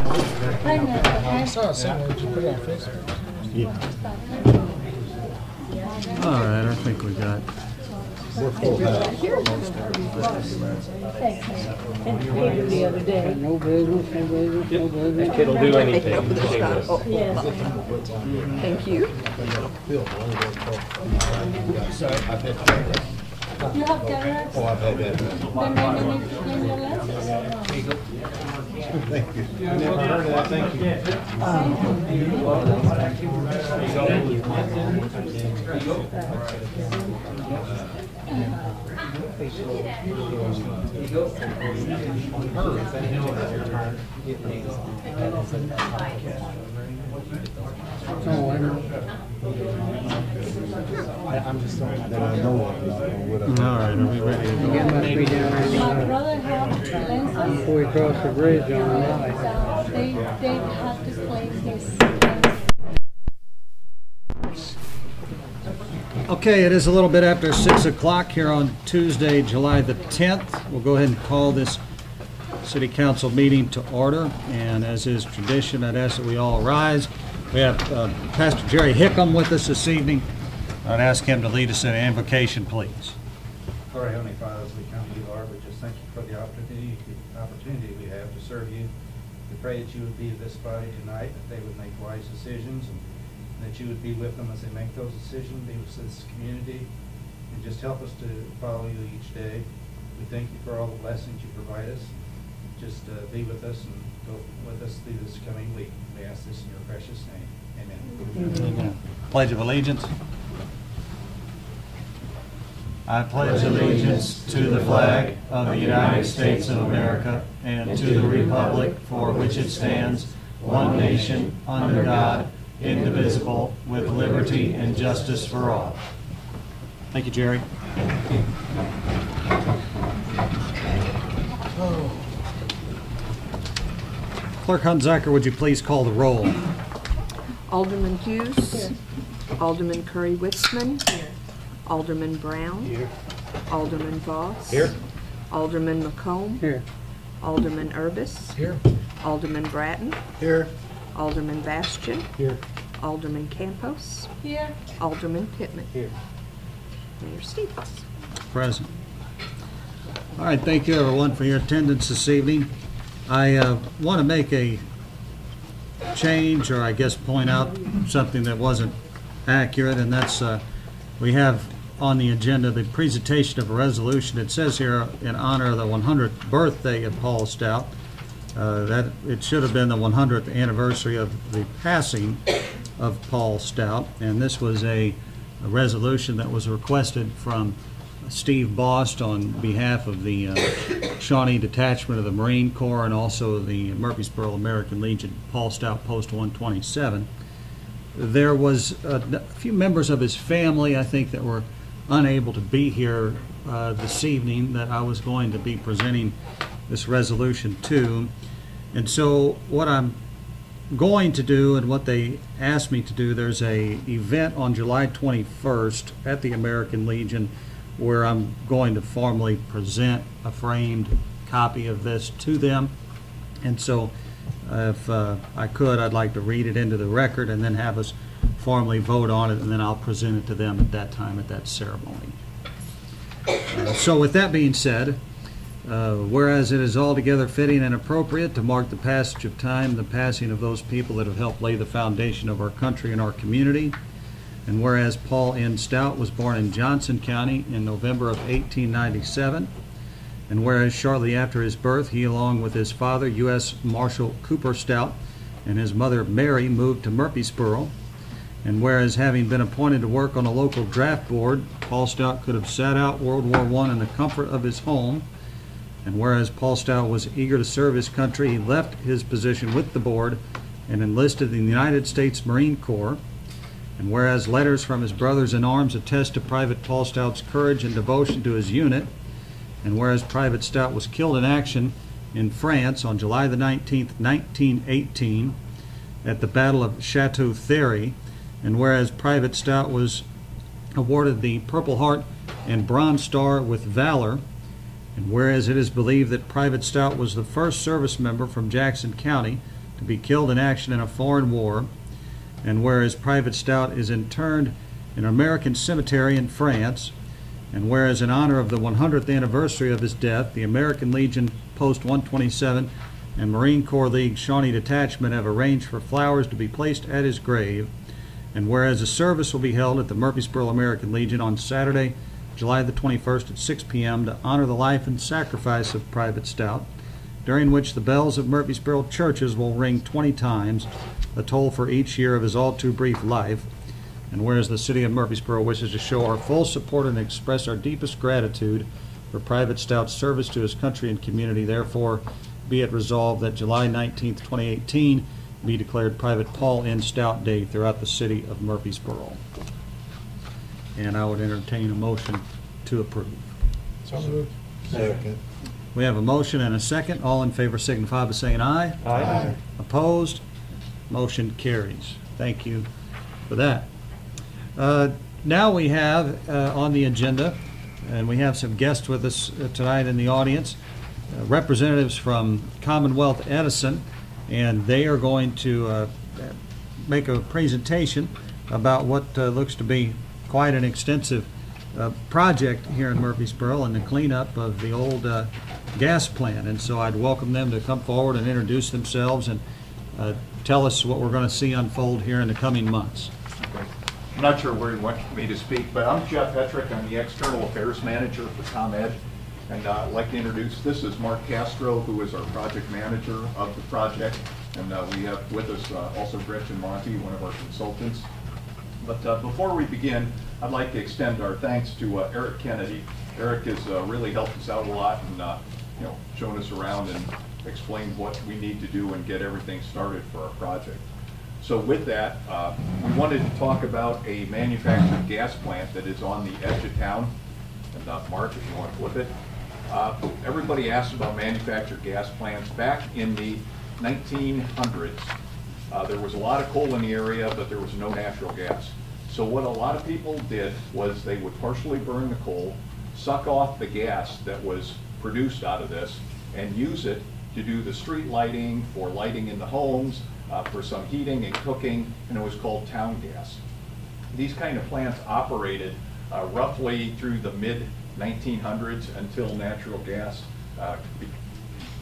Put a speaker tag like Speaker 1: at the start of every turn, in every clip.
Speaker 1: I saw something that you put on Facebook.
Speaker 2: Yeah. All right, I think we got.
Speaker 3: We're full house.
Speaker 4: The other day. No business, no business, no business.
Speaker 5: That kid will do anything.
Speaker 4: Yes. Thank you.
Speaker 1: You have cameras?
Speaker 3: Oh, I've had that.
Speaker 1: Then maybe you need to clean your lenses.
Speaker 3: Thank you.
Speaker 5: I never heard of that. Thank you.
Speaker 3: I'm just saying that I know what
Speaker 2: All right, are we ready to go?
Speaker 4: Get my feet down
Speaker 1: My
Speaker 4: there.
Speaker 1: brother have lenses.
Speaker 4: Before we cross the bridge on the right.
Speaker 1: They have to clean his lenses.
Speaker 2: Okay, it is a little bit after 6 o'clock here on Tuesday, July the 10th. We'll go ahead and call this City Council meeting to order. And as is tradition, I'd ask that we all rise. We have Pastor Jerry Hickam with us this evening. I'd ask him to lead us in an invocation, please.
Speaker 6: Lord, Heavenly Father, as we come to you, Lord, we just thank you for the opportunity we have to serve you. We pray that you would be with this body tonight, that they would make wise decisions, and that you would be with them as they make those decisions, be with this community, and just help us to follow you each day. We thank you for all the blessings you provide us. Just be with us and go with us through this coming week. We ask this in your precious name. Amen.
Speaker 2: Amen. Pledge of allegiance. I pledge allegiance to the flag of the United States of America and to the republic for which it stands, one nation, under God, indivisible, with liberty and justice for all. Thank you, Jerry. Clerk Hunziker, would you please call the roll?
Speaker 7: Alderman Hughes. Alderman Curry-Witzman. Alderman Brown.
Speaker 4: Here.
Speaker 7: Alderman Voss.
Speaker 5: Here.
Speaker 7: Alderman McComb.
Speaker 4: Here.
Speaker 7: Alderman Urbis.
Speaker 1: Here.
Speaker 7: Alderman Bratton.
Speaker 3: Here.
Speaker 7: Alderman Bastian.
Speaker 3: Here.
Speaker 7: Alderman Campos.
Speaker 1: Here.
Speaker 7: Alderman Pittman.
Speaker 3: Here.
Speaker 7: Mayor Stevens.
Speaker 2: Present. All right, thank you everyone for your attendance this evening. I want to make a change, or I guess point out something that wasn't accurate, and that's we have on the agenda the presentation of a resolution. It says here in honor of the 100th birthday of Paul Stout. That it should have been the 100th anniversary of the passing of Paul Stout, and this was a resolution that was requested from Steve Bost on behalf of the Shawnee Detachment of the Marine Corps and also the Murphysboro American Legion, Paul Stout, Post 127. There was a few members of his family, I think, that were unable to be here this evening that I was going to be presenting this resolution to. And so what I'm going to do and what they asked me to do, there's a event on July 21st at the American Legion where I'm going to formally present a framed copy of this to them. And so if I could, I'd like to read it into the record and then have us formally vote on it, and then I'll present it to them at that time, at that ceremony. So with that being said, whereas it is altogether fitting and appropriate to mark the passage of time, the passing of those people that have helped lay the foundation of our country and our community, and whereas Paul N. Stout was born in Johnson County in November of 1897, and whereas shortly after his birth, he, along with his father, U.S. Marshal Cooper Stout, and his mother, Mary, moved to Murphysboro, and whereas having been appointed to work on a local draft board, Paul Stout could have sat out World War I in the comfort of his home, and whereas Paul Stout was eager to serve his country, he left his position with the board and enlisted in the United States Marine Corps. And whereas letters from his brothers in arms attest to Private Paul Stout's courage and devotion to his unit, and whereas Private Stout was killed in action in France on July the 19th, 1918 at the Battle of Chateau Thierry, and whereas Private Stout was awarded the Purple Heart and Bronze Star with Valor, and whereas it is believed that Private Stout was the first service member from Jackson County to be killed in action in a foreign war, and whereas Private Stout is interred in an American cemetery in France, and whereas in honor of the 100th anniversary of his death, the American Legion Post 127 and Marine Corps League Shawnee Detachment have arranged for flowers to be placed at his grave, and whereas a service will be held at the Murphysboro American Legion on Saturday, July the 21st at 6 p.m. to honor the life and sacrifice of Private Stout, during which the bells of Murphysboro churches will ring 20 times, a toll for each year of his all-too-brief life. And whereas the City of Murphysboro wishes to show our full support and express our deepest gratitude for Private Stout's service to his country and community, therefore be it resolved that July 19th, 2018 be declared Private Paul N. Stout Day throughout the City of Murphysboro. And I would entertain a motion to approve.
Speaker 5: So moved.
Speaker 3: Second.
Speaker 2: We have a motion and a second. All in favor signify by saying aye.
Speaker 5: Aye.
Speaker 2: Opposed? Motion carries. Thank you for that. Now we have on the agenda, and we have some guests with us tonight in the audience, representatives from Commonwealth Edison, and they are going to make a presentation about what looks to be quite an extensive project here in Murphysboro and the cleanup of the old gas plant. And so I'd welcome them to come forward and introduce themselves and tell us what we're going to see unfold here in the coming months.
Speaker 8: I'm not sure where you want me to speak, but I'm Jeff Hetrick. I'm the External Affairs Manager for ComEd. And I'd like to introduce, this is Mark Castro, who is our project manager of the project. And we have with us also Gretchen Monty, one of our consultants. But before we begin, I'd like to extend our thanks to Eric Kennedy. Eric has really helped us out a lot and shown us around and explained what we need to do and get everything started for our project. So with that, we wanted to talk about a manufactured gas plant that is on the edge of town. And Mark, if you want to flip it. Everybody asks about manufactured gas plants. Back in the 1900s, there was a lot of coal in the area, but there was no natural gas. So what a lot of people did was they would partially burn the coal, suck off the gas that was produced out of this, and use it to do the street lighting, for lighting in the homes, for some heating and cooking, and it was called town gas. These kind of plants operated roughly through the mid-1900s until natural gas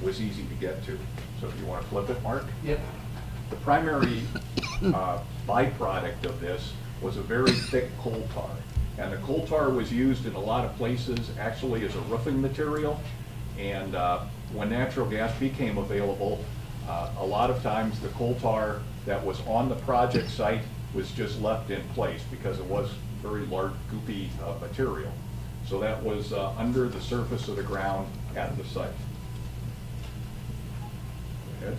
Speaker 8: was easy to get to. So if you want to flip it, Mark?
Speaker 5: Yep.
Speaker 8: The primary byproduct of this was a very thick coal tar. And the coal tar was used in a lot of places actually as a roofing material. And when natural gas became available, a lot of times the coal tar that was on the project site was just left in place because it was very large, goopy material. So that was under the surface of the ground at the site. Go ahead.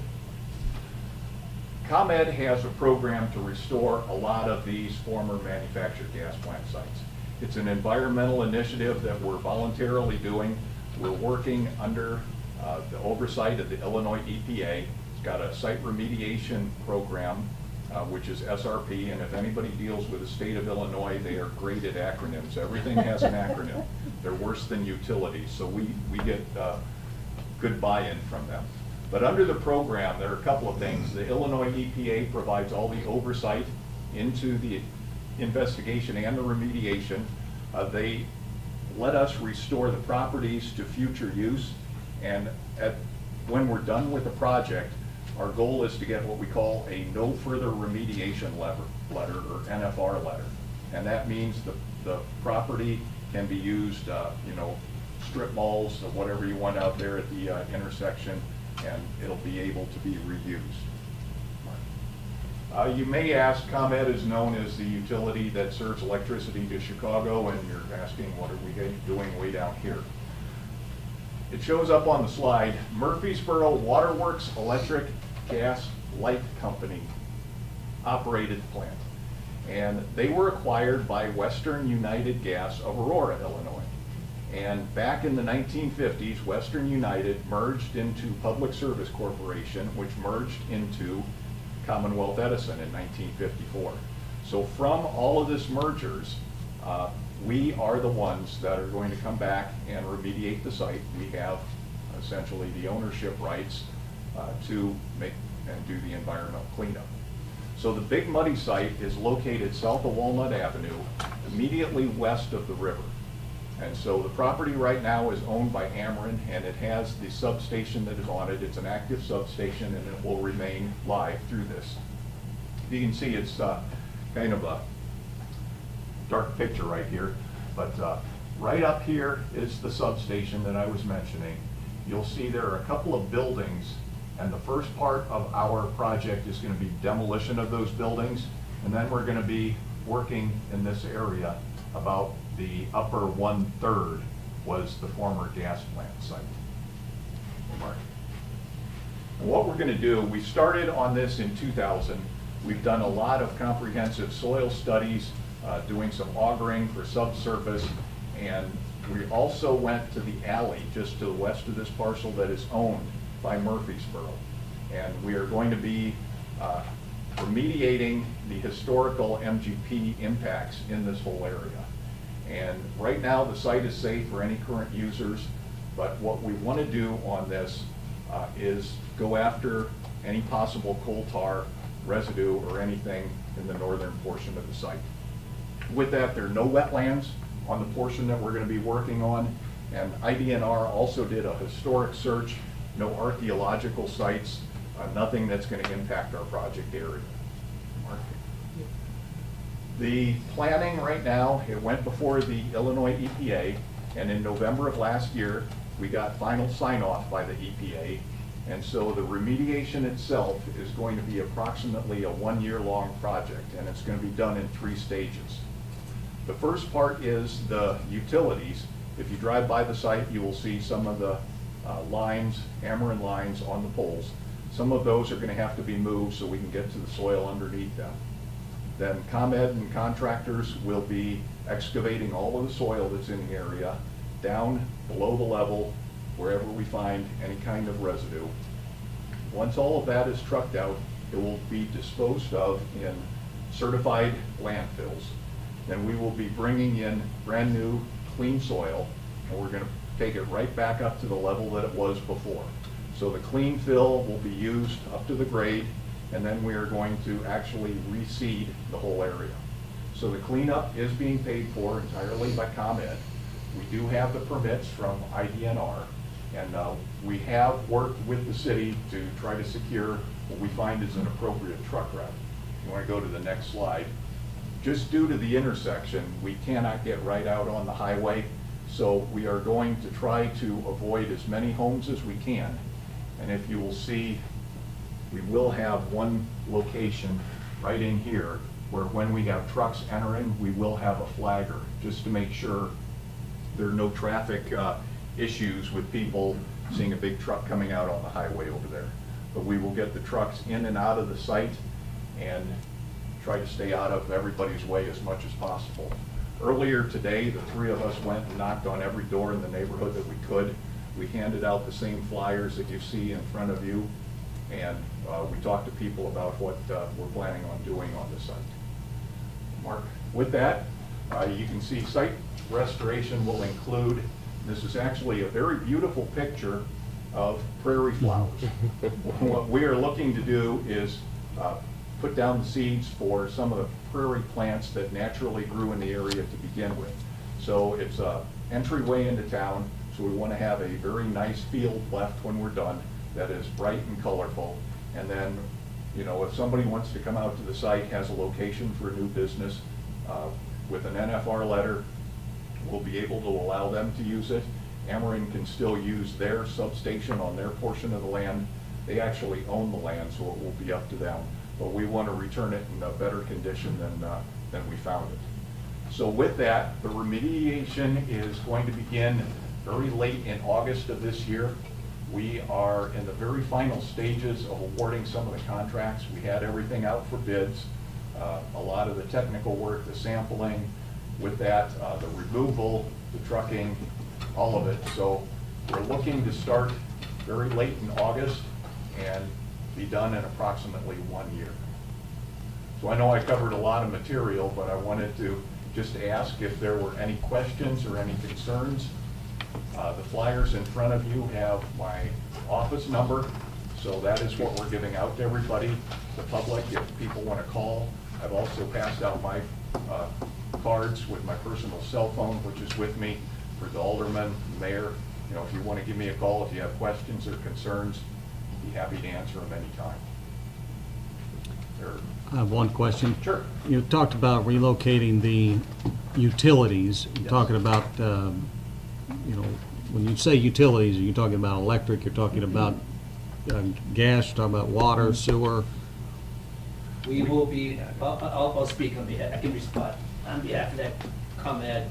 Speaker 8: ComEd has a program to restore a lot of these former manufactured gas plant sites. It's an environmental initiative that we're voluntarily doing. We're working under the oversight of the Illinois EPA. It's got a site remediation program, which is SRP, and if anybody deals with the state of Illinois, they are great at acronyms. Everything has an acronym. They're worse than utilities, so we get good buy-in from them. But under the program, there are a couple of things. The Illinois EPA provides all the oversight into the investigation and the remediation. They let us restore the properties to future use, and when we're done with the project, our goal is to get what we call a no further remediation letter or NFR letter. And that means the property can be used, strip malls or whatever you want out there at the intersection, and it'll be able to be reused. You may ask, ComEd is known as the utility that serves electricity to Chicago, and you're asking what are we doing way down here. It shows up on the slide, Murphysboro Waterworks Electric Gas Light Company operated the plant. And they were acquired by Western United Gas of Aurora, Illinois. And back in the 1950s, Western United merged into Public Service Corporation, which merged into Commonwealth Edison in 1954. So from all of this mergers, we are the ones that are going to come back and remediate the site. We have essentially the ownership rights to and do the environmental cleanup. So the Big Muddy site is located south of Walnut Avenue, immediately west of the river. And so the property right now is owned by Ameren, and it has the substation that is on it. It's an active substation, and it will remain live through this. You can see it's kind of a dark picture right here, but right up here is the substation that I was mentioning. You'll see there are a couple of buildings, and the first part of our project is going to be demolition of those buildings, and then we're going to be working in this area. About the upper 1/3 was the former gas plant site. Mark. And what we're going to do, we started on this in 2000. We've done a lot of comprehensive soil studies, doing some augering for subsurface, and we also went to the alley just to the west of this parcel that is owned by Murphysboro. And we are going to be remediating the historical MGP impacts in this whole area. And right now the site is safe for any current users, but what we want to do on this is go after any possible coal tar residue or anything in the northern portion of the site. With that, there are no wetlands on the portion that we're going to be working on, and IDNR also did a historic search, no archaeological sites, nothing that's going to impact our project area. Mark. The planning right now, it went before the Illinois EPA, and in November of last year, we got final sign-off by the EPA, and so the remediation itself is going to be approximately a 1-year-long project, and it's going to be done in 3 stages. The first part is the utilities. If you drive by the site, you will see some of the lines, Ameren lines on the poles. Some of those are going to have to be moved so we can get to the soil underneath them. Then ComEd and contractors will be excavating all of the soil that's in the area down below the level wherever we find any kind of residue. Once all of that is trucked out, it will be disposed of in certified landfills. Then we will be bringing in brand new clean soil, and we're going to take it right back up to the level that it was before. So the clean fill will be used up to the grade, and then we are going to actually reseed the whole area. So the cleanup is being paid for entirely by ComEd. We do have the permits from IDNR, and we have worked with the city to try to secure what we find is an appropriate truck route. You want to go to the next slide. Just due to the intersection, we cannot get right out on the highway, so we are going to try to avoid as many homes as we can. And if you will see, we will have one location right in here where when we have trucks entering, we will have a flagger just to make sure there are no traffic issues with people seeing a big truck coming out on the highway over there. But we will get the trucks in and out of the site and try to stay out of everybody's way as much as possible. Earlier today, the 3 of us went and knocked on every door in the neighborhood that we could. We handed out the same flyers that you see in front of you, and we talked to people about what we're planning on doing on the site. Mark, with that, you can see site restoration will include, this is actually a very beautiful picture of prairie flowers. What we are looking to do is put down the seeds for some of the prairie plants that naturally grew in the area to begin with. So it's an entryway into town, so we want to have a very nice field left when we're done that is bright and colorful. And then, you know, if somebody wants to come out to the site, has a location for a new business, with an NFR letter, we'll be able to allow them to use it. Ameren can still use their substation on their portion of the land. They actually own the land, so it will be up to them. But we want to return it in a better condition than we found it. So with that, the remediation is going to begin very late in August of this year. We are in the very final stages of awarding some of the contracts. We had everything out for bids. A lot of the technical work, the sampling, with that, the removal, the trucking, all of it. So we're looking to start very late in August and be done in approximately 1 year. So I know I covered a lot of material, but I wanted to just ask if there were any questions or any concerns. The flyers in front of you have my office number, So that is what we're giving out to everybody, the public, if people want to call. I've also passed out my cards with my personal cell phone, which is with me, for the alderman, mayor. You know, if you want to give me a call, if you have questions or concerns, I'd be happy to answer them anytime.
Speaker 2: I have one question.
Speaker 8: Sure.
Speaker 2: You talked about relocating the utilities. You're
Speaker 8: Yes.
Speaker 2: talking about, you know, when you say utilities, are you talking about electric, you're talking about gas, you're talking about water, sewer?
Speaker 9: We will be, I'll speak on behalf, I can respond on behalf of that ComEd.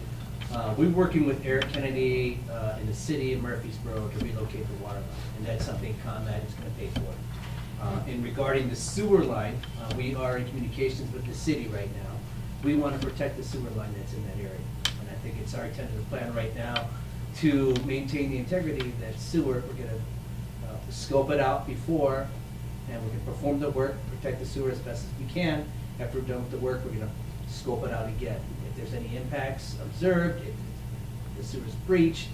Speaker 9: We're working with Eric Kennedy in the city of Murphysboro to relocate the water line, and that's something ComEd is going to pay for. And regarding the sewer line, we are in communications with the city right now. We want to protect the sewer line that's in that area. And I think it's our tentative plan right now to maintain the integrity of that sewer. We're going to scope it out before, and we can perform the work, protect the sewer as best as we can. After we're done with the work, we're going to scope it out again. If there's any impacts observed, if the sewer's breached,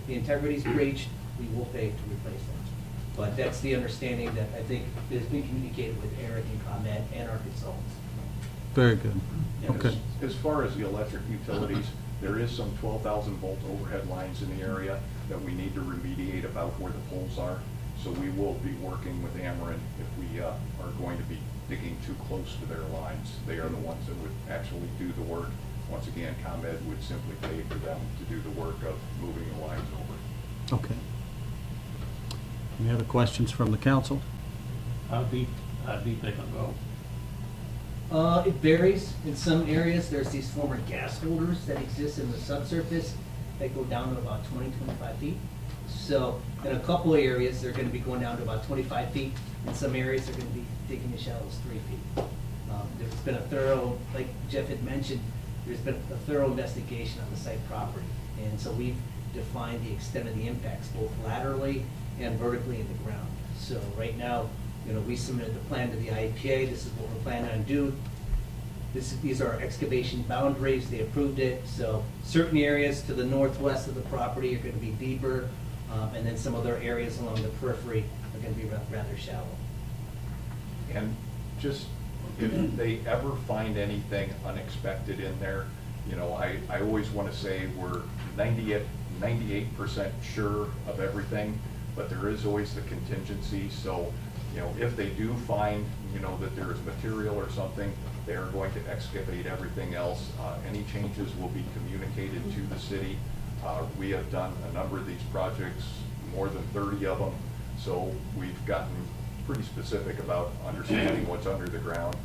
Speaker 9: the integrity's breached, we will pay to replace that. But that's the understanding that I think has been communicated with Eric and ComEd and our consultants.
Speaker 2: Very good.
Speaker 8: And
Speaker 2: Okay.
Speaker 8: As far as the electric utilities, there is some 12,000 volt overhead lines in the area that we need to remediate about where the poles are. So we will be working with Ameren if we are going to be digging too close to their lines. They are the ones that would actually do the work. Once again, ComEd would simply pay for them to do the work of moving the lines over.
Speaker 2: Okay. Any other questions from the council?
Speaker 10: How deep they can go?
Speaker 9: It varies. In some areas, there's these former gas holders that exist in the subsurface that go down to about 20, 25 feet. So in a couple of areas, they're going to be going down to about 25 feet. In some areas, they're going to be digging as shallow as 3 feet. There's been a thorough, like Jeff had mentioned, there's been a thorough investigation on the site property. And so we've defined the extent of the impacts, both laterally and vertically in the ground. So right now, you know, we submitted the plan to the IEPA. This is what we're planning on doing. These are our excavation boundaries. They approved it. So certain areas to the northwest of the property are going to be deeper, and then some other areas along the periphery are going to be rather shallow.
Speaker 8: And just if they ever find anything unexpected in there, you know, I always want to say we're 98% sure of everything, but there is always the contingency. So, you know, if they do find, you know, that there is material or something, they are going to excavate everything else. Any changes will be communicated to the city. We have done a number of these projects, more than 30 of them, so we've gotten pretty specific about understanding what's under the ground.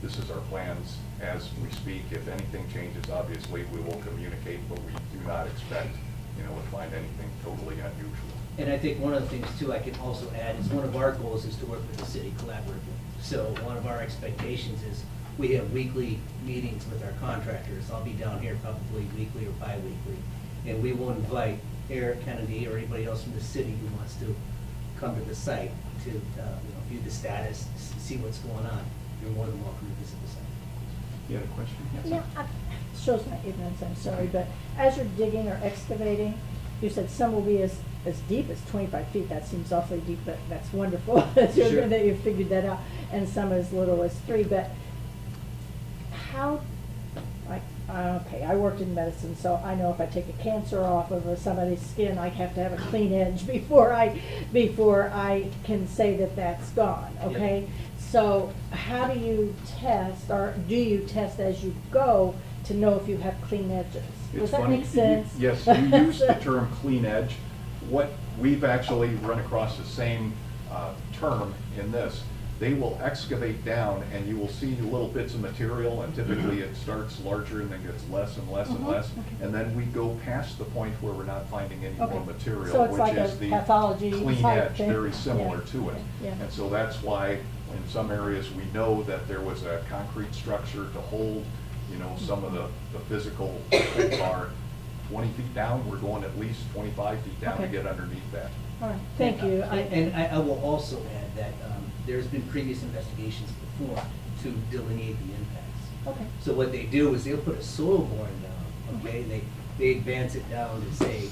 Speaker 8: This is our plans as we speak. If anything changes, obviously we will communicate, but we do not expect, you know, to find anything totally unusual.
Speaker 9: And I think one of the things too I can also add is one of our goals is to work with the city collaboratively. So one of our expectations is we have weekly meetings with our contractors. I'll be down here probably weekly or bi-weekly. And we will invite Eric Kennedy or anybody else from the city who wants to come to the site to you know, view the status, see what's going on. You're more than welcome to visit the site.
Speaker 8: You had a question? Yes.
Speaker 1: Yeah, shows my ignorance, I'm sorry, but as you're digging or excavating, you said some will be as deep as 25 feet. That seems awfully deep, but that's wonderful that
Speaker 9: Sure.
Speaker 1: that you figured that out. And some as little as 3. But how, like, okay, I worked in medicine, so I know if I take a cancer off of somebody's skin, I have to have a clean edge before I can say that that's gone, okay?
Speaker 9: Yep.
Speaker 1: So how do you test, or do you test as you go to know if you have clean edges? Does
Speaker 8: It's
Speaker 1: that
Speaker 8: funny,
Speaker 1: make sense?
Speaker 8: Yes, you use the term clean edge. What we've actually run across the same term in this. They will excavate down and you will see little bits of material, and typically it starts larger and then gets less and less and less.
Speaker 1: Okay.
Speaker 8: And then we go past the point where we're not finding any more
Speaker 1: Okay.
Speaker 8: material,
Speaker 1: So it's
Speaker 8: which
Speaker 1: like
Speaker 8: is
Speaker 1: a
Speaker 8: the
Speaker 1: pathology
Speaker 8: clean
Speaker 1: type
Speaker 8: edge,
Speaker 1: thing?
Speaker 8: very similar
Speaker 1: Yeah.
Speaker 8: to it.
Speaker 1: Yeah.
Speaker 8: And so that's why in some areas we know that there was a concrete structure to hold, you know, some of the physical holes are 20 feet down. We're going at least 25 feet down to
Speaker 1: Okay.
Speaker 8: get underneath that.
Speaker 1: All right, thank you.
Speaker 9: And I will also add that there's been previous investigations before to delineate the impacts.
Speaker 1: Okay.
Speaker 9: So what they do is they'll put a soil boring down, okay? They advance it down to say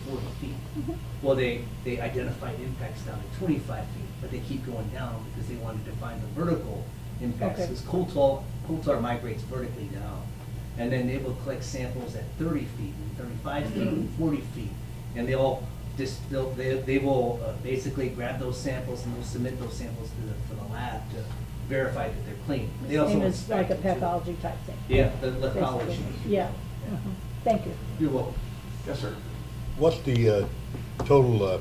Speaker 9: 40 feet. Well, they identified impacts down at 25 feet, but they keep going down because they wanted to find the vertical impacts.
Speaker 1: Okay.
Speaker 9: Because coal tar migrates vertically down. And then they will collect samples at 30 feet, and 35 feet, and 40 feet. And they will basically grab those samples and they'll submit those samples to the lab to verify that they're clean. They also
Speaker 1: Same as like a
Speaker 9: inspect them, too.
Speaker 1: pathology type thing.
Speaker 9: Yeah, the lithology.
Speaker 1: Basically. Yeah. Thank you.
Speaker 9: You're welcome.
Speaker 8: Yes, sir.
Speaker 11: What's the total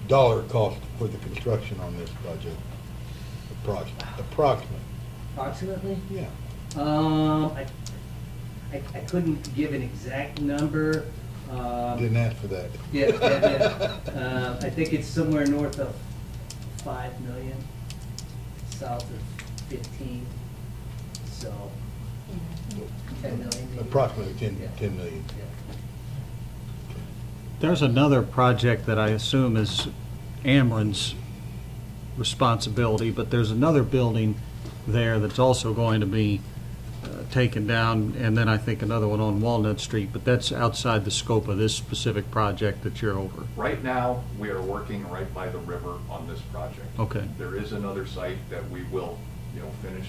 Speaker 11: dollar cost for the construction on this project? Approximate.
Speaker 9: Approximately?
Speaker 11: Yeah.
Speaker 9: I couldn't give an exact number.
Speaker 11: Didn't ask for that.
Speaker 9: Yeah. I think it's somewhere north of 5 million, south of 15, so 10 million maybe.
Speaker 11: Approximately 10
Speaker 9: Yeah.
Speaker 11: million.
Speaker 9: Yeah.
Speaker 2: There's another project that I assume is Amron's responsibility, but there's another building there that's also going to be taken down, and then I think another one on Walnut Street, but that's outside the scope of this specific project that you're over.
Speaker 8: Right now, we are working right by the river on this project.
Speaker 2: Okay.
Speaker 8: There is another site that we will, finish.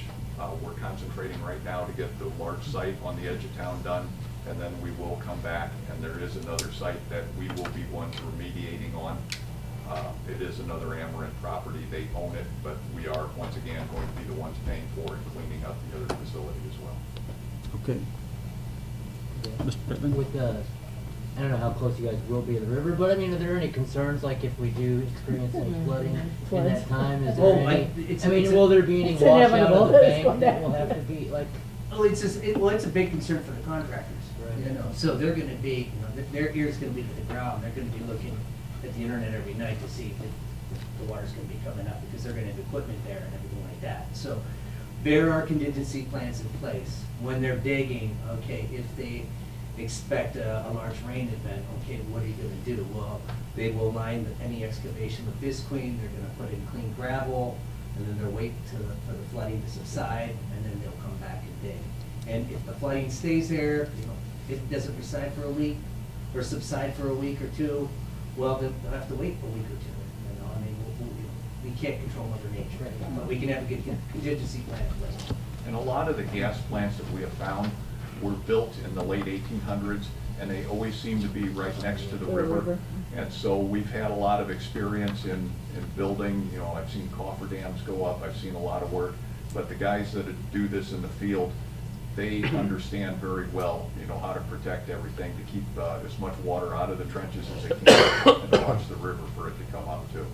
Speaker 8: We're concentrating right now to get the large site on the edge of town done, and then we will come back, and there is another site that we will be ones remediating on. It is another Amerant property. They own it, but we are, once again, going to be the ones paying for it, cleaning up the other facility as well.
Speaker 2: Okay. Mr. Pittman?
Speaker 12: With I don't know how close you guys will be to the river, but I mean, are there any concerns, like if we do experience like flooding in that time? Is there will there be any
Speaker 1: it's
Speaker 12: washout
Speaker 1: inevitable
Speaker 12: of the
Speaker 1: that it's
Speaker 12: bank
Speaker 1: going
Speaker 12: that
Speaker 1: to
Speaker 12: will have to be like?
Speaker 9: Oh, it's a big concern for the contractors.
Speaker 12: Right.
Speaker 9: So they're going to be, their ear's going to be to the ground. They're going to be looking at the internet every night to see if the water's going to be coming up, because they're going to have equipment there and everything like that. So there are contingency plans in place when they're digging. Okay, if they expect a large rain event, okay, what are you going to do? Well, they will line any excavation with Visqueen. They're going to put in clean gravel, and then they'll wait for the flooding to subside, and then they'll come back and dig. And if the flooding stays there, if it doesn't reside for a week or subside for a week or two, well, they'll have to wait a week or two. I mean, we can't control Mother Nature, but we can have a good contingency plan in place.
Speaker 8: And a lot of the gas plants that we have found were built in the late 1800s, and they always seem to be right next to the river. And so we've had a lot of experience in building. I've seen coffer dams go up. I've seen a lot of work. But the guys that do this in the field, they understand very well, how to protect everything, to keep as much water out of the trenches as they can, and watch the river for it to come up too.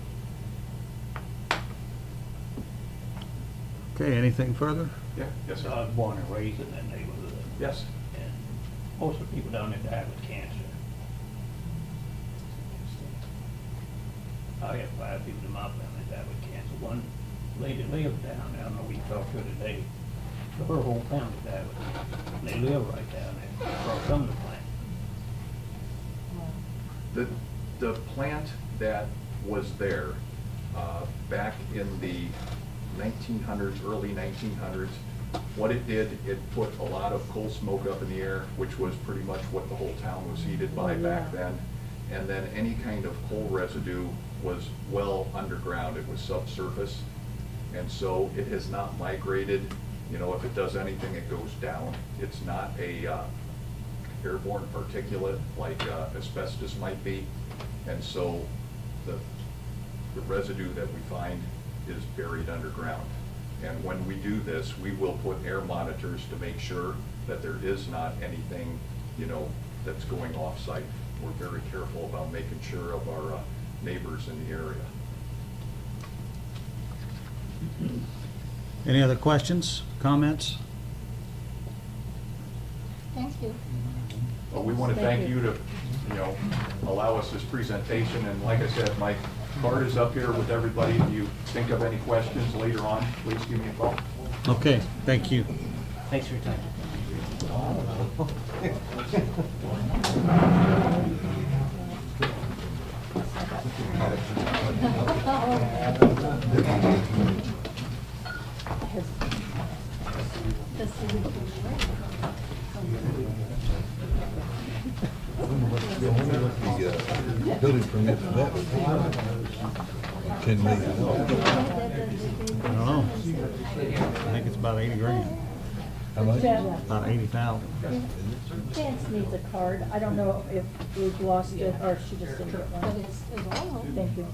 Speaker 2: Okay, anything further?
Speaker 8: Yeah, yes, sir.
Speaker 10: I was born and raised in that neighborhood.
Speaker 8: Yes.
Speaker 10: And most of the people down there died with cancer. I have 5 people in my family that died with cancer. One lady lived down there. I don't know if we talked to her today. So her whole family died with cancer. And they live right down there across from the plant.
Speaker 8: The plant that was there back in the 1900s, early 1900s, what it did, it put a lot of coal smoke up in the air, which was pretty much what the whole town was heated by back then. And then any kind of coal residue was well underground. It was subsurface. And so it has not migrated. If it does anything, it goes down. It's not a airborne particulate like asbestos might be. And so the residue that we find is buried underground. And when we do this, we will put air monitors to make sure that there is not anything, that's going off-site. We're very careful about making sure of our neighbors in the area.
Speaker 2: Any other questions, comments?
Speaker 1: Thank you.
Speaker 8: Well, we want to thank you to, allow us this presentation. And like I said, my card is up here with everybody. If you think of any questions later on, please give me a call.
Speaker 2: Okay, thank you.
Speaker 9: Thanks for your time.
Speaker 11: building permit for that would be $10 million.
Speaker 2: I don't know. I think it's about 80 grand,
Speaker 11: How much?
Speaker 2: about 80,000.
Speaker 1: Chance needs a card. I don't know if we've lost it or she just didn't get one. Thank you.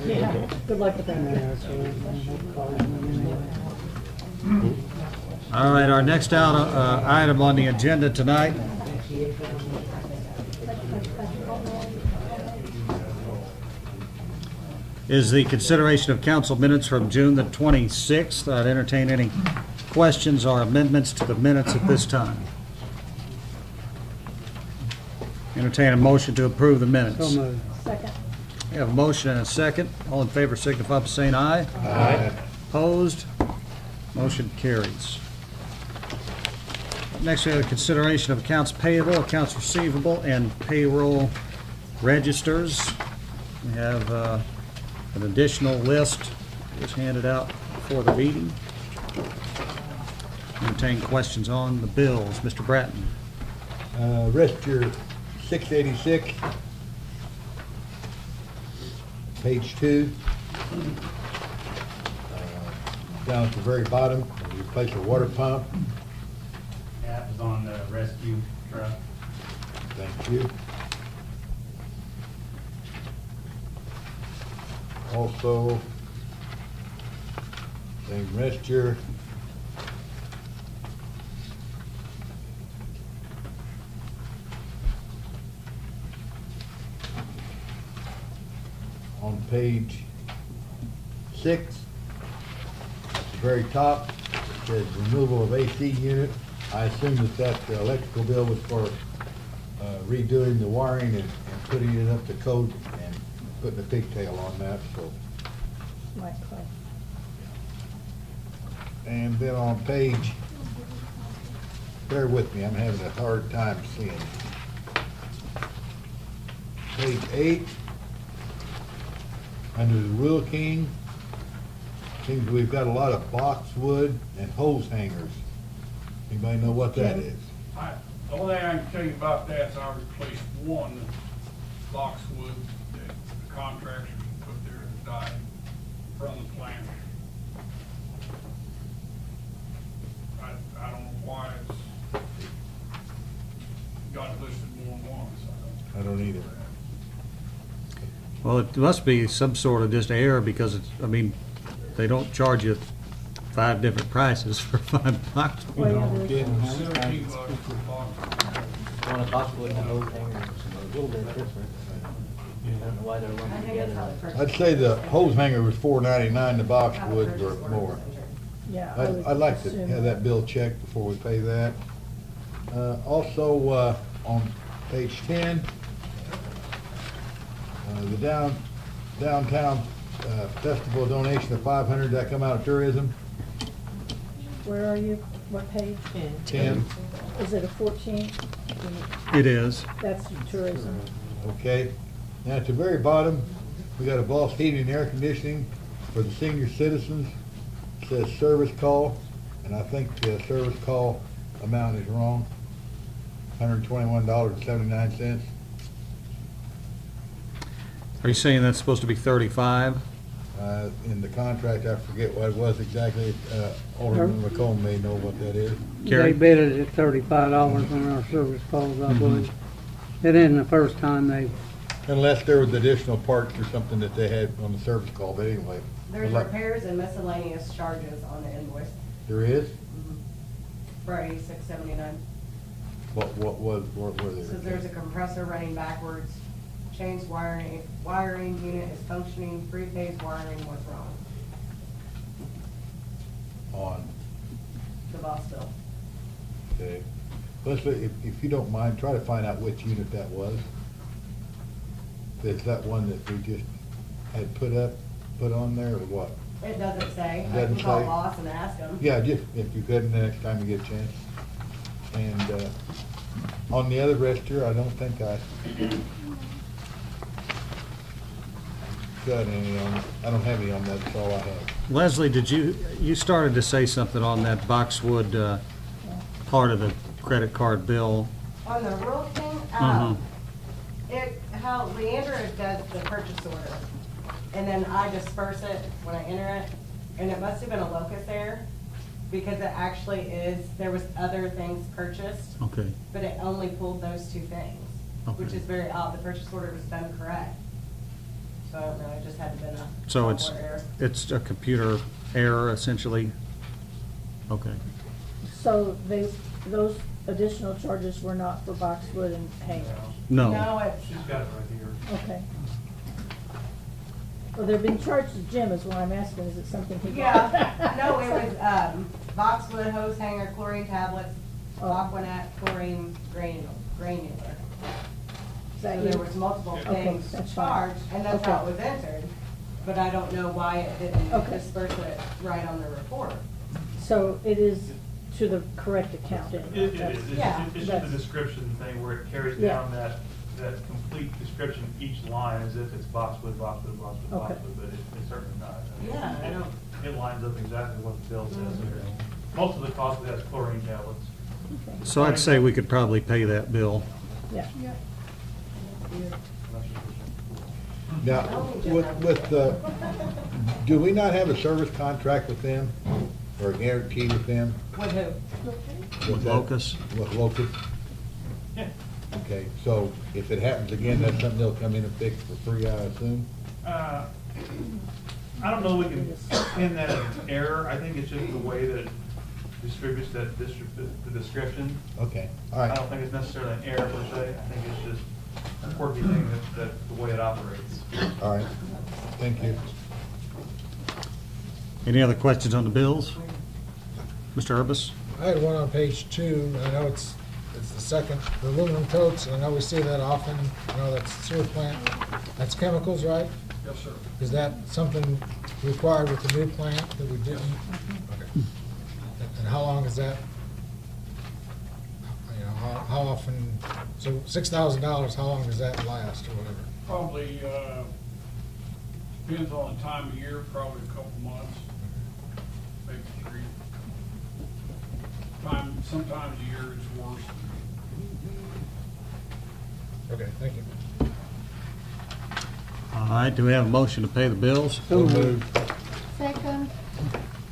Speaker 1: Yeah, good luck with that.
Speaker 2: All right, our next item on the agenda tonight is the consideration of council minutes from June the 26th. I'd entertain any questions or amendments to the minutes at this time. Entertain a motion to approve the minutes.
Speaker 4: So moved.
Speaker 1: Second.
Speaker 2: We have a motion and a second. All in favor signify by saying aye.
Speaker 11: Aye.
Speaker 2: Opposed? Motion carries. Next, we have a consideration of accounts payable, accounts receivable, and payroll registers. We have an additional list that was handed out for the meeting. Entertain questions on the bills. Mr. Bratton.
Speaker 11: Register 686, page 2. Down at the very bottom, replace a water pump.
Speaker 5: That was on the rescue truck.
Speaker 11: Thank you. Also, same register. On page 6, at the very top, it says removal of AC unit. I assume that electrical bill was for redoing the wiring and putting it up to code and putting a pigtail on that, so.
Speaker 1: Mike Clay.
Speaker 11: And then on page, bear with me, I'm having a hard time seeing. Page 8, under the Wheel King, seems we've got a lot of boxwood and hose hangers. Anybody know what that is?
Speaker 10: The only thing I can tell you about that is I replaced one boxwood that the contractor put there that died from the plant. I don't know why it's got listed more than once.
Speaker 11: I don't either.
Speaker 2: Well, it must be some sort of just error because it's, I mean, they don't charge you 5 different prices for 5 bucks.
Speaker 1: Well, yeah, there's-
Speaker 10: $17 for a box.
Speaker 12: One of boxwood and a hose hanger is a little bit different. I don't know why they're lumped together.
Speaker 11: I'd say the hose hanger was $4.99, the boxwood were more.
Speaker 1: Yeah. I would
Speaker 11: I'd like to
Speaker 1: assume
Speaker 11: have that bill checked before we pay that. Also, on page 10, the downtown festival donation of $500, that come out of tourism.
Speaker 1: Where are you? What page?
Speaker 11: 10,
Speaker 1: Is it a 14?
Speaker 2: It is.
Speaker 1: That's tourism.
Speaker 11: okay. Now at the very bottom, we got a Boss Heating and Air Conditioning for the senior citizens. It says service call, and I think the service call amount is wrong. $121.79.
Speaker 2: Are you saying that's supposed to be 35?
Speaker 11: In the contract, I forget what it was exactly. Alderman McComb may know what that is.
Speaker 4: They
Speaker 2: Gary?
Speaker 4: bid it at $35 on our service calls, I believe. It isn't the first time they've,
Speaker 11: Unless there was additional parts or something that they had on the service call, but anyway.
Speaker 13: There's repairs and miscellaneous charges on the invoice
Speaker 11: There is?
Speaker 13: for $86.79.
Speaker 11: What were they?
Speaker 13: Says there's a compressor running backwards, changed wiring unit is functioning, three-phase wiring was wrong.
Speaker 11: On,
Speaker 13: The boss bill.
Speaker 11: okay. Leslie, if you don't mind, try to find out which unit that was. Is that one that we just had put on there, or what?
Speaker 13: It doesn't say. I
Speaker 11: Doesn't
Speaker 13: can call
Speaker 11: say.
Speaker 13: boss and ask him.
Speaker 11: Yeah, just, if you could, the next time you get a chance. And, on the other register, I don't think got any on, I don't have any on that, that's all I have.
Speaker 2: Leslie, you started to say something on that Boxwood part of the credit card bill.
Speaker 13: On the roofing,
Speaker 2: Mhm.
Speaker 13: how Leandra does the purchase order, and then I disperse it when I enter it, and it must have been a locus error, because it actually is, there was other things purchased,
Speaker 2: Okay.
Speaker 13: but it only pulled those two things, which
Speaker 2: Okay.
Speaker 13: is very odd. The purchase order was done correct. So I don't know, it just had to have been a
Speaker 2: So
Speaker 13: software error.
Speaker 2: it's a computer error essentially? Okay.
Speaker 1: So those additional charges were not for Boxwood and Hanger?
Speaker 2: No.
Speaker 13: No, it's,
Speaker 5: She's got it right here.
Speaker 1: Okay. Well, they're being charged to Jim is what I'm asking, is it something he got?
Speaker 13: yeah, no, it was, boxwood, hose hanger, chlorine tablets,
Speaker 1: Oh.
Speaker 13: Aquanet, chlorine granular.
Speaker 1: Is
Speaker 13: So
Speaker 1: that
Speaker 13: there
Speaker 1: you?
Speaker 13: was multiple
Speaker 1: Okay,
Speaker 13: things
Speaker 1: that's fine.
Speaker 13: charged, and that's how it
Speaker 1: Okay.
Speaker 13: was entered, but I don't know why it didn't
Speaker 1: Okay.
Speaker 13: disperse it right on the report.
Speaker 1: So it is to the correct account anyway?
Speaker 5: It is,
Speaker 1: That's-
Speaker 13: Yeah.
Speaker 5: it's just
Speaker 1: That's-
Speaker 5: a description thing where it carries
Speaker 1: Yeah.
Speaker 5: down that complete description, each line as if it's Boxwood, Boxwood, Boxwood,
Speaker 1: Okay.
Speaker 5: Boxwood, but it's certainly not. I mean,
Speaker 13: Yeah, I don't-
Speaker 5: It lines up exactly what the bill says here. Most of the cost of that is chlorine tablets.
Speaker 1: Okay.
Speaker 2: So I'd say we could probably pay that bill.
Speaker 1: Yeah.
Speaker 11: Now, with the, do we not have a service contract with them, or a guarantee with them?
Speaker 13: With who?
Speaker 2: With
Speaker 11: that-
Speaker 2: Locust?
Speaker 11: With Locust?
Speaker 5: Yeah.
Speaker 11: Okay, so if it happens again, that's something they'll come in and fix for free, I assume?
Speaker 5: I don't know if we can pin that as an error. I think it's just the way that it distributes the description.
Speaker 11: Okay, all
Speaker 5: I
Speaker 11: right.
Speaker 5: don't think it's necessarily an error per se. I think it's just a quirky thing that the way it operates.
Speaker 11: All right, thank you.
Speaker 2: Any other questions on the bills? Mr. Urbis?
Speaker 3: I had one on page 2, I know it's the second, the aluminum totes, and I know we see that often, I know that's sewer plant, that's chemicals, right?
Speaker 5: Yes, sir.
Speaker 3: Is that something required with the new plant that we didn't? Okay. And how long is that? You know, how often, so $6,000, how long does that last or whatever?
Speaker 10: Probably, depends on the time of year, probably a couple months, maybe 3. Sometimes a year it's worse.
Speaker 3: Okay, thank you.
Speaker 2: All right, do we have a motion to pay the bills?
Speaker 4: So moved.
Speaker 1: Second.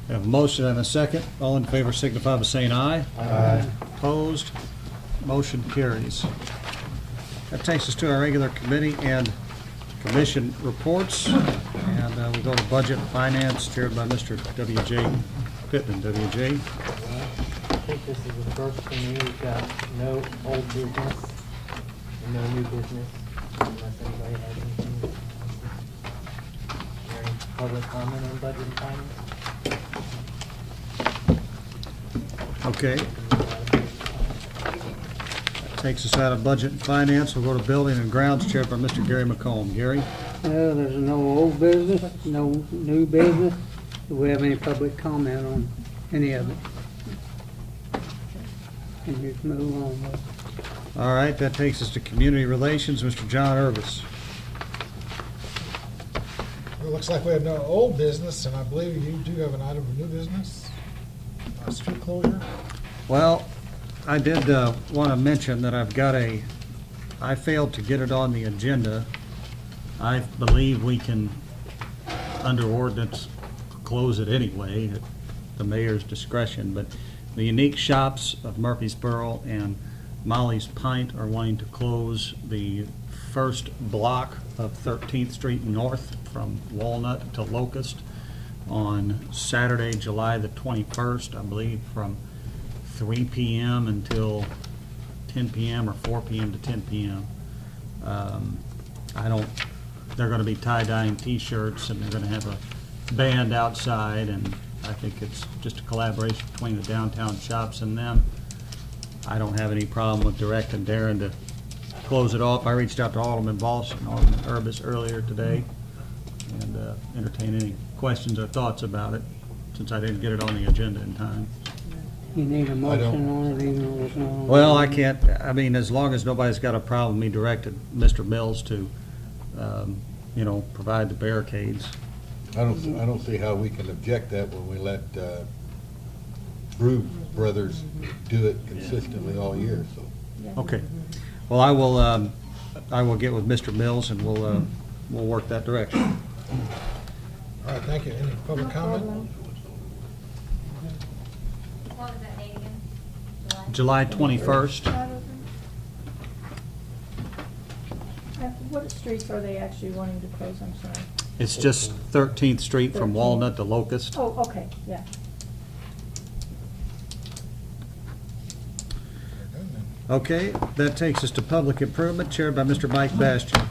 Speaker 2: We have a motion and a second. All in favor signify by saying aye.
Speaker 11: Aye.
Speaker 2: Opposed? Motion carries. That takes us to our regular committee and commission reports. And we go to Budget and Finance, chaired by Mr. W.J. Pittman. W.J.?
Speaker 12: I think this is the first for me. We've got no old business and no new business, unless anybody has anything. Is there any public comment on budget and finance?
Speaker 2: Okay. That takes us out of Budget and Finance. We'll go to Building and Grounds, chaired by Mr. Gary McComb. Gary?
Speaker 4: There's no old business, no new business. Do we have any public comment on any of it? And just move on with.
Speaker 2: All right, that takes us to Community Relations, Mr. John Urbis.
Speaker 3: Well, it looks like we have no old business, and I believe you do have an item of new business, street closure.
Speaker 2: Well, I did want to mention that I failed to get it on the agenda. I believe we can, under ordinance, close it anyway at the mayor's discretion, but the Unique Shops of Murphysboro and Molly's Pint are wanting to close the first block of 13th Street North from Walnut to Locust on Saturday, July the 21st, I believe, from 3 p.m. until 10 p.m. or 4 p.m. to 10 p.m. They're going to be tie-dyeing T-shirts, and they're going to have a band outside, and I think it's just a collaboration between the downtown shops and them. I don't have any problem with directing Darren to close it off. I reached out to Alderman Boss and Alderman Urbis earlier today and entertain any questions or thoughts about it, since I didn't get it on the agenda in time.
Speaker 4: You need a motion on it, even though it's not on.
Speaker 2: Well, I can't, I mean, as long as nobody's got a problem, me directed Mr. Mills to you know, provide the barricades.
Speaker 11: I don't see how we can object that when we let Brew Brothers do it consistently all year, so.
Speaker 2: Okay. Well, I will get with Mr. Mills and we'll work that direction.
Speaker 3: All right, thank you. Any public comment?
Speaker 14: What was that date again?
Speaker 2: July 21st.
Speaker 1: What streets are they actually wanting to close? I'm sorry.
Speaker 2: It's just 13th Street from
Speaker 1: 13th.
Speaker 2: Walnut to Locust.
Speaker 1: Oh, okay, yeah.
Speaker 2: Okay, that takes us to public improvement, chaired by Mr. Mike Bastian.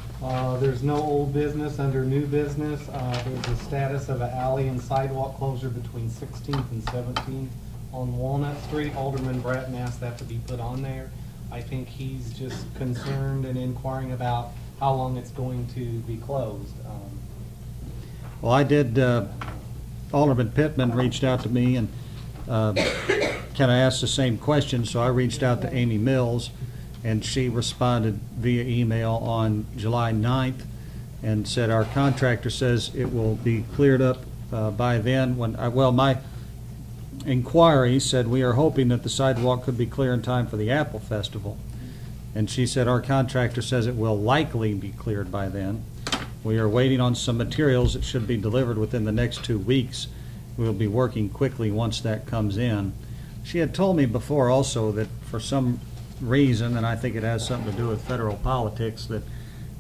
Speaker 15: There's no old business under new business. There's a status of an alley and sidewalk closure between 16th and 17th on Walnut Street. Alderman Bratton asked that to be put on there. I think he's just concerned and inquiring about how long it's going to be closed.
Speaker 2: Well, I did, Alderman Pittman reached out to me and kind of asked the same question, so I reached out to Amy Mills, and she responded via email on July 9th and said our contractor says it will be cleared up by then. Well, my inquiry said we are hoping that the sidewalk could be clear in time for the Apple Festival. And she said our contractor says it will likely be cleared by then. We are waiting on some materials that should be delivered within the next 2 weeks. We'll be working quickly once that comes in. She had told me before also that for some reason, and I think it has something to do with federal politics, that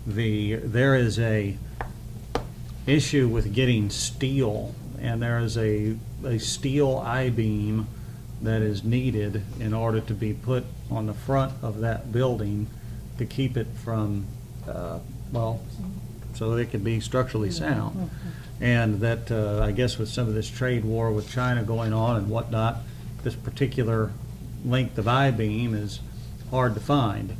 Speaker 2: there is a issue with getting steel, and there is a steel I-beam that is needed in order to be put on the front of that building to keep it from, so it can be structurally sound. And that, I guess with some of this trade war with China going on and whatnot, this particular length of I-beam is hard to find.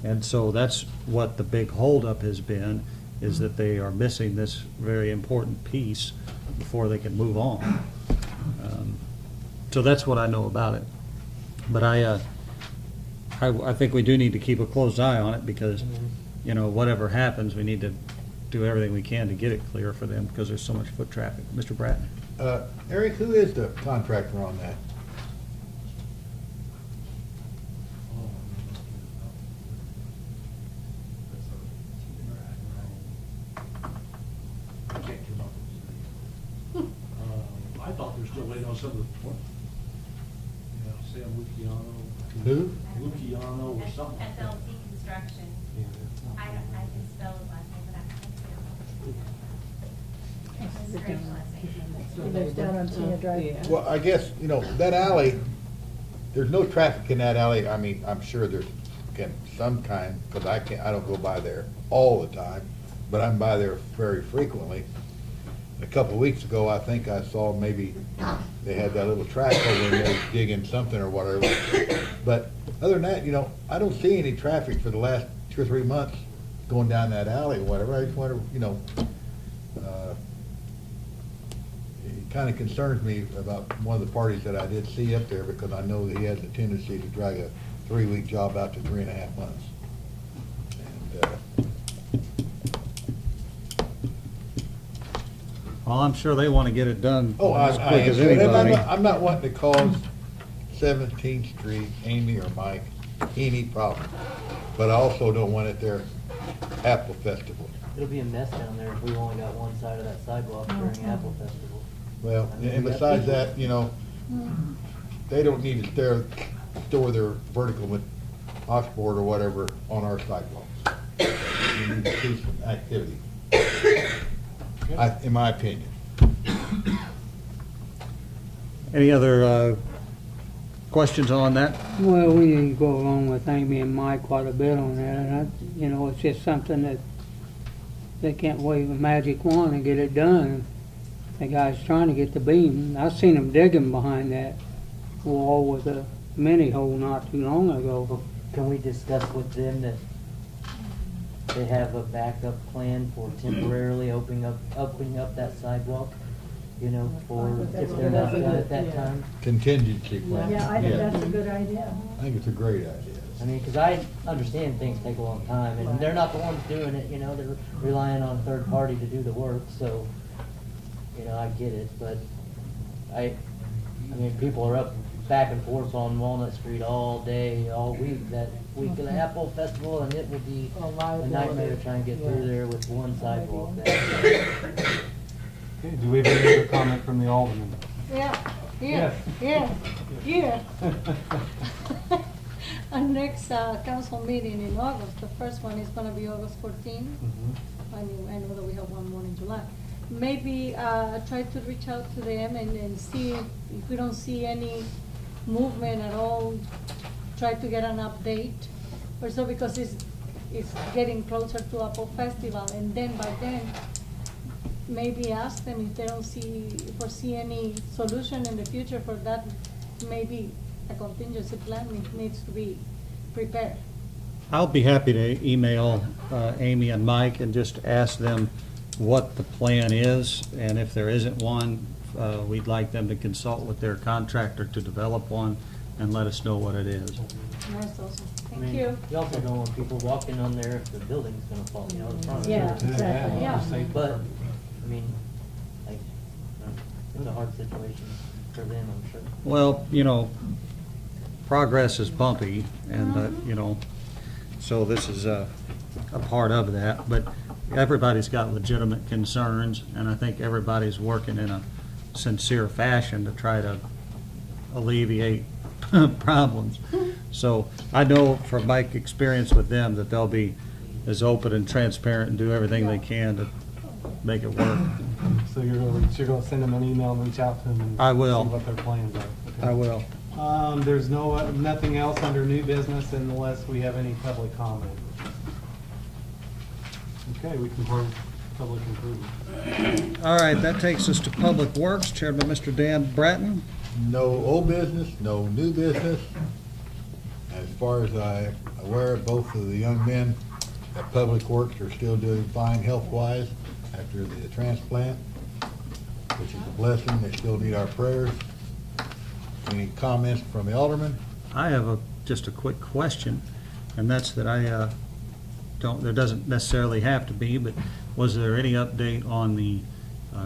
Speaker 2: And so that's what the big holdup has been, is that they are missing this very important piece before they can move on. So that's what I know about it. But I think we do need to keep a close eye on it because, you know, whatever happens, we need to do everything we can to get it clear for them because there's so much foot traffic. Mr. Bratton.
Speaker 11: Eric, who is the contractor on that?
Speaker 16: I thought they were still waiting on some of the, Sam Luciano.
Speaker 11: Who?
Speaker 16: Luciano or something.
Speaker 14: SLC Construction. I can spell his last name, but I can't. It's a great last name.
Speaker 1: He lives down on Tina Drive.
Speaker 11: Well, I guess, you know, that alley, there's no traffic in that alley. I mean, I'm sure there's some kind, because I don't go by there all the time, but I'm by there very frequently. A couple of weeks ago, I think I saw maybe they had that little track over there digging something or whatever. But other than that, you know, I don't see any traffic for the last 2 or 3 months going down that alley or whatever. I just wonder, you know, it kind of concerns me about one of the parties that I did see up there because I know that he has a tendency to drag a 3-week job out to 3.5 months. And,
Speaker 2: Well, I'm sure they want to get it done
Speaker 11: oh,
Speaker 2: as quick as
Speaker 11: and
Speaker 2: anybody.
Speaker 11: I'm not wanting to cause 17th Street, Amy or Mike, any problem. But I also don't want it there Apple Festival.
Speaker 12: It'll be a mess down there if we only got one side of that sidewalk during Apple Festival.
Speaker 11: Well,
Speaker 12: I mean,
Speaker 11: and
Speaker 12: we got
Speaker 11: besides
Speaker 12: people-
Speaker 11: that, you know, they don't need to store their vertical with oxboard or whatever on our sidewalks. We need to see some activity, in my opinion.
Speaker 2: Any other questions on that?
Speaker 4: Well, we need to go along with Amy and Mike quite a bit on that, and you know, it's just something that they can't wave a magic wand and get it done. The guy's trying to get the beam. I seen him digging behind that wall with a mini hole not too long ago.
Speaker 12: Can we discuss with them that they have a backup plan for temporarily opening up that sidewalk? You know, for if they're not done at that time?
Speaker 11: Contingency plan.
Speaker 1: Yeah, I think that's a good idea.
Speaker 11: I think it's a great idea.
Speaker 12: I mean, because I understand things take a long time, and they're not the ones doing it, you know, they're relying on a third party to do the work, so, you know, I get it, but I mean, people are up back and forth on Walnut Street all day, all week, that week of the Apple Festival, and it will be a nightmare to try and get through there with one sidewalk.
Speaker 15: Okay, do we have any other comment from the alderman?
Speaker 17: Yeah. Our next council meeting in August, the first one is gonna be August 14. I mean, I know that we have one more in July. Maybe try to reach out to them and see if we don't see any movement at all, try to get an update. Or so, because it's getting closer to Apple Festival, and then by then, maybe ask them if they don't foresee any solution in the future for that. Maybe a contingency plan needs to be prepared.
Speaker 2: I'll be happy to email Amy and Mike and just ask them what the plan is, and if there isn't one, we'd like them to consult with their contractor to develop one and let us know what it is.
Speaker 17: That's awesome.
Speaker 12: I
Speaker 17: Thank
Speaker 12: mean,
Speaker 17: you.
Speaker 12: You also don't want people walking on there if the building's gonna fall, you know, the front.
Speaker 17: Yeah, exactly, yeah.
Speaker 12: But, I mean, like, it's a hard situation for them, I'm sure.
Speaker 2: Well, you know, progress is bumpy, and, you know, so this is a part of that, but everybody's got legitimate concerns, and I think everybody's working in a sincere fashion to try to alleviate problems. So I know from my experience with them that they'll be as open and transparent and do everything they can to make it work.
Speaker 15: So you're gonna send them an email and reach out to them and
Speaker 2: I will.
Speaker 15: see what their plans are? Okay.
Speaker 2: I will.
Speaker 15: There's nothing else under new business unless we have any public comment. Okay, we can close public improvement.
Speaker 2: All right, that takes us to Public Works, chaired by Mr. Dan Bratton.
Speaker 11: No old business, no new business. As far as I'm aware, both of the young men at Public Works are still doing fine health-wise after the transplant, which is a blessing. They still need our prayers. Any comments from the alderman?
Speaker 2: I have just a quick question, and that's that I there doesn't necessarily have to be, but was there any update on the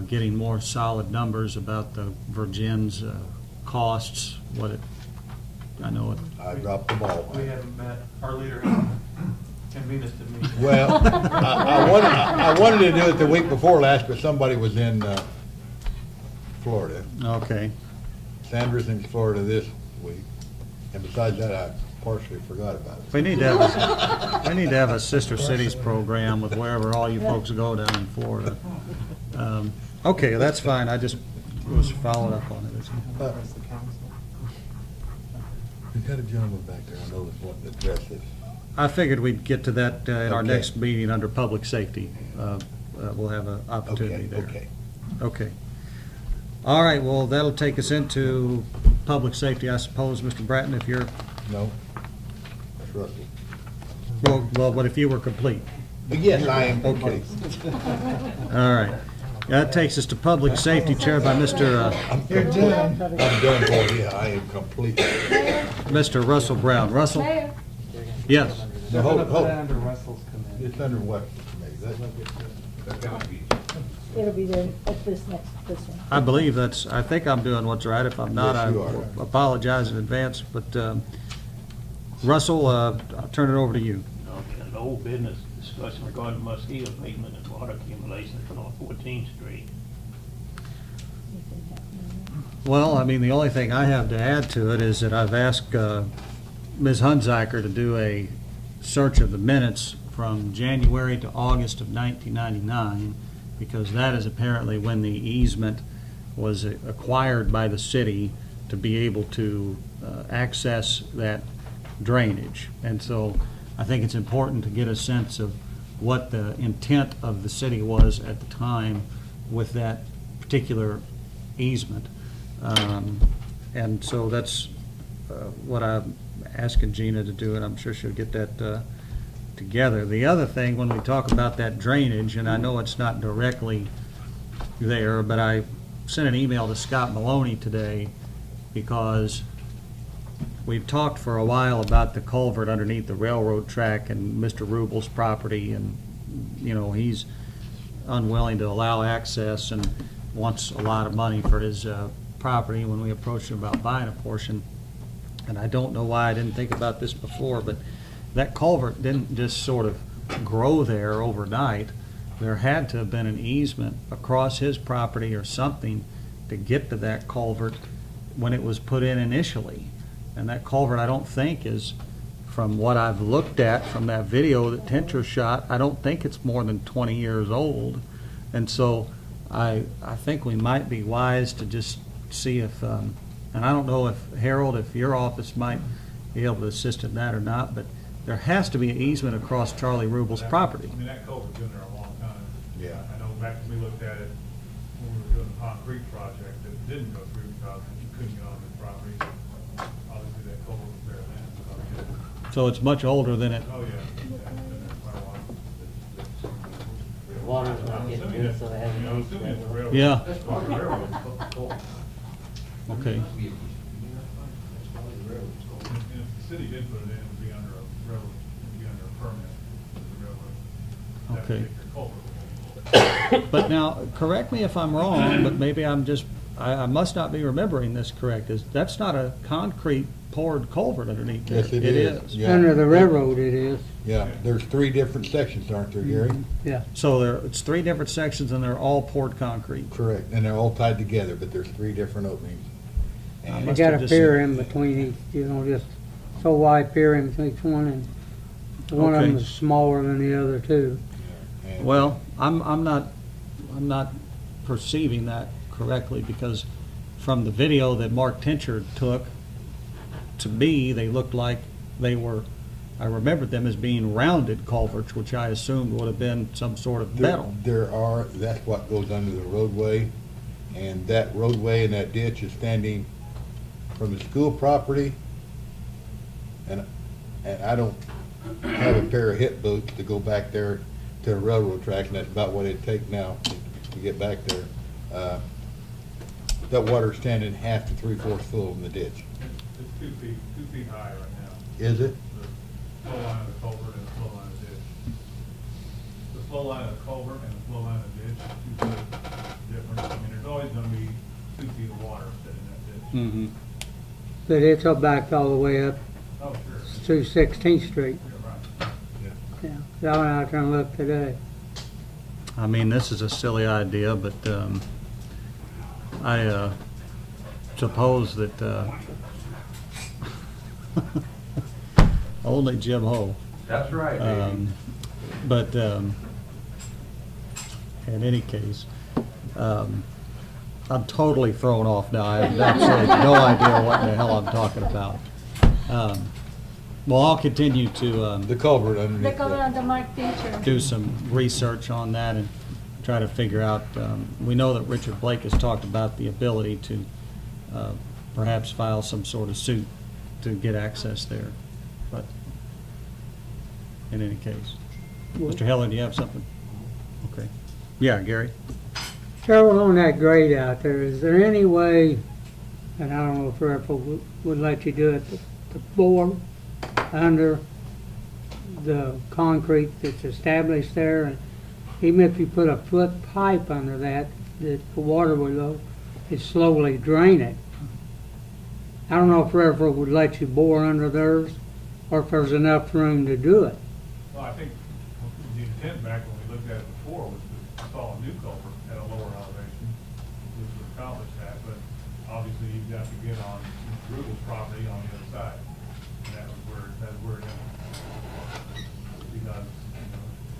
Speaker 2: getting more solid numbers about the Virgin's costs? I know it.
Speaker 11: I dropped the ball.
Speaker 5: We haven't met. Our leader convened us to meet.
Speaker 11: Well, I wanted to do it the week before last, but somebody was in Florida.
Speaker 2: Okay.
Speaker 11: Sandra's in Florida this week, and besides that, I partially forgot about it.
Speaker 2: We need to have a Sister Cities program with wherever all you folks go down in Florida. Okay, that's fine. I just was following up on it.
Speaker 11: We've got a gentleman back there, I know that's what the address is.
Speaker 2: I figured we'd get to that in our
Speaker 11: Okay.
Speaker 2: next meeting under public safety. We'll have an opportunity there.
Speaker 11: Okay.
Speaker 2: Okay. All right, well, that'll take us into public safety, I suppose, Mr. Bratton, if you're...
Speaker 11: No, that's Russell.
Speaker 2: Well, but if you were complete.
Speaker 11: Yes, I am
Speaker 2: Okay.
Speaker 11: complete.
Speaker 2: All right. That takes us to public safety, chaired by Mr.
Speaker 11: I'm done for you, I am complete.
Speaker 2: Mr. Russell Brown. Russell?
Speaker 17: Mayor.
Speaker 2: Yes.
Speaker 11: No,
Speaker 15: They're
Speaker 11: hold,
Speaker 15: gonna put
Speaker 11: hold.
Speaker 15: it under Russell's command.
Speaker 11: It's under what committee?
Speaker 1: It'll be there at this one.
Speaker 2: I believe I think I'm doing what's right. If I'm not,
Speaker 11: Yes,
Speaker 2: I
Speaker 11: you are.
Speaker 2: apologize in advance. But Russell, I'll turn it over to you.
Speaker 10: Okay, an old business discussion regarding mosquito abatement and water accumulation at North 14th Street.
Speaker 2: Well, I mean, the only thing I have to add to it is that I've asked Ms. Hunziker to do a search of the minutes from January to August of 1999, because that is apparently when the easement was acquired by the city to be able to access that drainage. And so I think it's important to get a sense of what the intent of the city was at the time with that particular easement. And so that's what I'm asking Gina to do, and I'm sure she'll get that together. The other thing, when we talk about that drainage, and I know it's not directly there, but I sent an email to Scott Maloney today because we've talked for a while about the culvert underneath the railroad track and Mr. Rubel's property, and, you know, he's unwilling to allow access and wants a lot of money for his property when we approached him about buying a portion. And I don't know why I didn't think about this before, but that culvert didn't just sort of grow there overnight. There had to have been an easement across his property or something to get to that culvert when it was put in initially. And that culvert, I don't think, is, from what I've looked at from that video that Tincher shot, I don't think it's more than 20 years old. And so I think we might be wise to just see if, and I don't know if, Harold, if your office might be able to assist in that or not, but there has to be an easement across Charlie Rubel's property.
Speaker 5: I mean, that culvert's been there a long time.
Speaker 11: Yeah.
Speaker 5: I know back when we looked at it, when we were doing the concrete project, that didn't go through because you couldn't get on the property. Obviously, that culvert was there then.
Speaker 2: So it's much older than it.
Speaker 5: Oh, yeah. It's been there quite a while.
Speaker 12: The water's not getting good, so they haven't
Speaker 5: I'm
Speaker 12: used
Speaker 5: assuming it's
Speaker 12: that.
Speaker 5: railroad.
Speaker 2: Yeah.
Speaker 5: That's probably railroad.
Speaker 2: Okay.
Speaker 5: And if the city did put it in, it would be under a railroad, it would be under a permit with the railroad. That
Speaker 2: Okay.
Speaker 5: particular culvert.
Speaker 2: But now, correct me if I'm wrong, but maybe I'm just, I must not be remembering this correct. That's not a concrete poured culvert underneath there.
Speaker 11: Yes, it is. Yeah.
Speaker 4: Under the railroad it is,
Speaker 11: Yeah, there's 3 different sections, aren't there, Gary?
Speaker 4: yeah.
Speaker 2: So it's 3 different sections and they're all poured concrete.
Speaker 11: Correct, and they're all tied together, but there's 3 different openings.
Speaker 2: I
Speaker 11: And
Speaker 2: must
Speaker 4: You got
Speaker 2: have
Speaker 4: a
Speaker 2: just
Speaker 4: pier
Speaker 2: said-
Speaker 4: in between each, you know, just so wide pier in between each one, and one of them
Speaker 2: Okay.
Speaker 4: is smaller than the other two.
Speaker 11: and-
Speaker 2: Well, I'm not perceiving that correctly, because from the video that Mark Tincher took, to me, they looked like they were, I remembered them as being rounded culverts, which I assumed would have been some sort of metal.
Speaker 11: That's what goes under the roadway, and that roadway and that ditch is standing from the school property, and I don't have a pair of hip boots to go back there to the railroad tracks, and that's about what it'd take now to get back there. That water's standing half to 3/4 full in the ditch.
Speaker 5: It's 2 feet high right now.
Speaker 11: Is it?
Speaker 5: The flow line of the culvert and the flow line of the ditch. The flow line of the culvert and the flow line of the ditch, 2 foot difference. I mean, there's always gonna be 2 feet of water sitting in that ditch.
Speaker 2: Mm-hmm.
Speaker 4: But it's up back all the way up
Speaker 5: Oh, sure.
Speaker 4: to 16th Street.
Speaker 5: You're right.
Speaker 4: Yeah, I went out there and looked today.
Speaker 2: I mean, this is a silly idea, but I suppose that only Jim Ho.
Speaker 8: That's right, baby.
Speaker 2: But in any case, I'm totally thrown off now. I have absolutely no idea what the hell I'm talking about. Well, I'll continue to
Speaker 11: The culvert
Speaker 17: They
Speaker 11: underneath
Speaker 17: go
Speaker 11: the,
Speaker 17: on the Mark Teacher.
Speaker 2: do some research on that and try to figure out, we know that Richard Blake has talked about the ability to perhaps file some sort of suit to get access there, but in any case. Mr. Heller, do you have something? Okay. Yeah, Gary?
Speaker 4: Cheryl, on that grade out there, is there any way, and I don't know if Fairfield would let you do it, to bore under the concrete that's established there, and even if you put a foot pipe under that the water would go, it slowly drain it. I don't know if Fairfield would let you bore under theirs, or if there's enough room to do it.
Speaker 5: Well, I think the intent back when we looked at it before was to install a new culvert at a lower elevation, which would accomplish that, but obviously you've got to get on Mr. Rugel's property on the other side. And that's where it is. Because,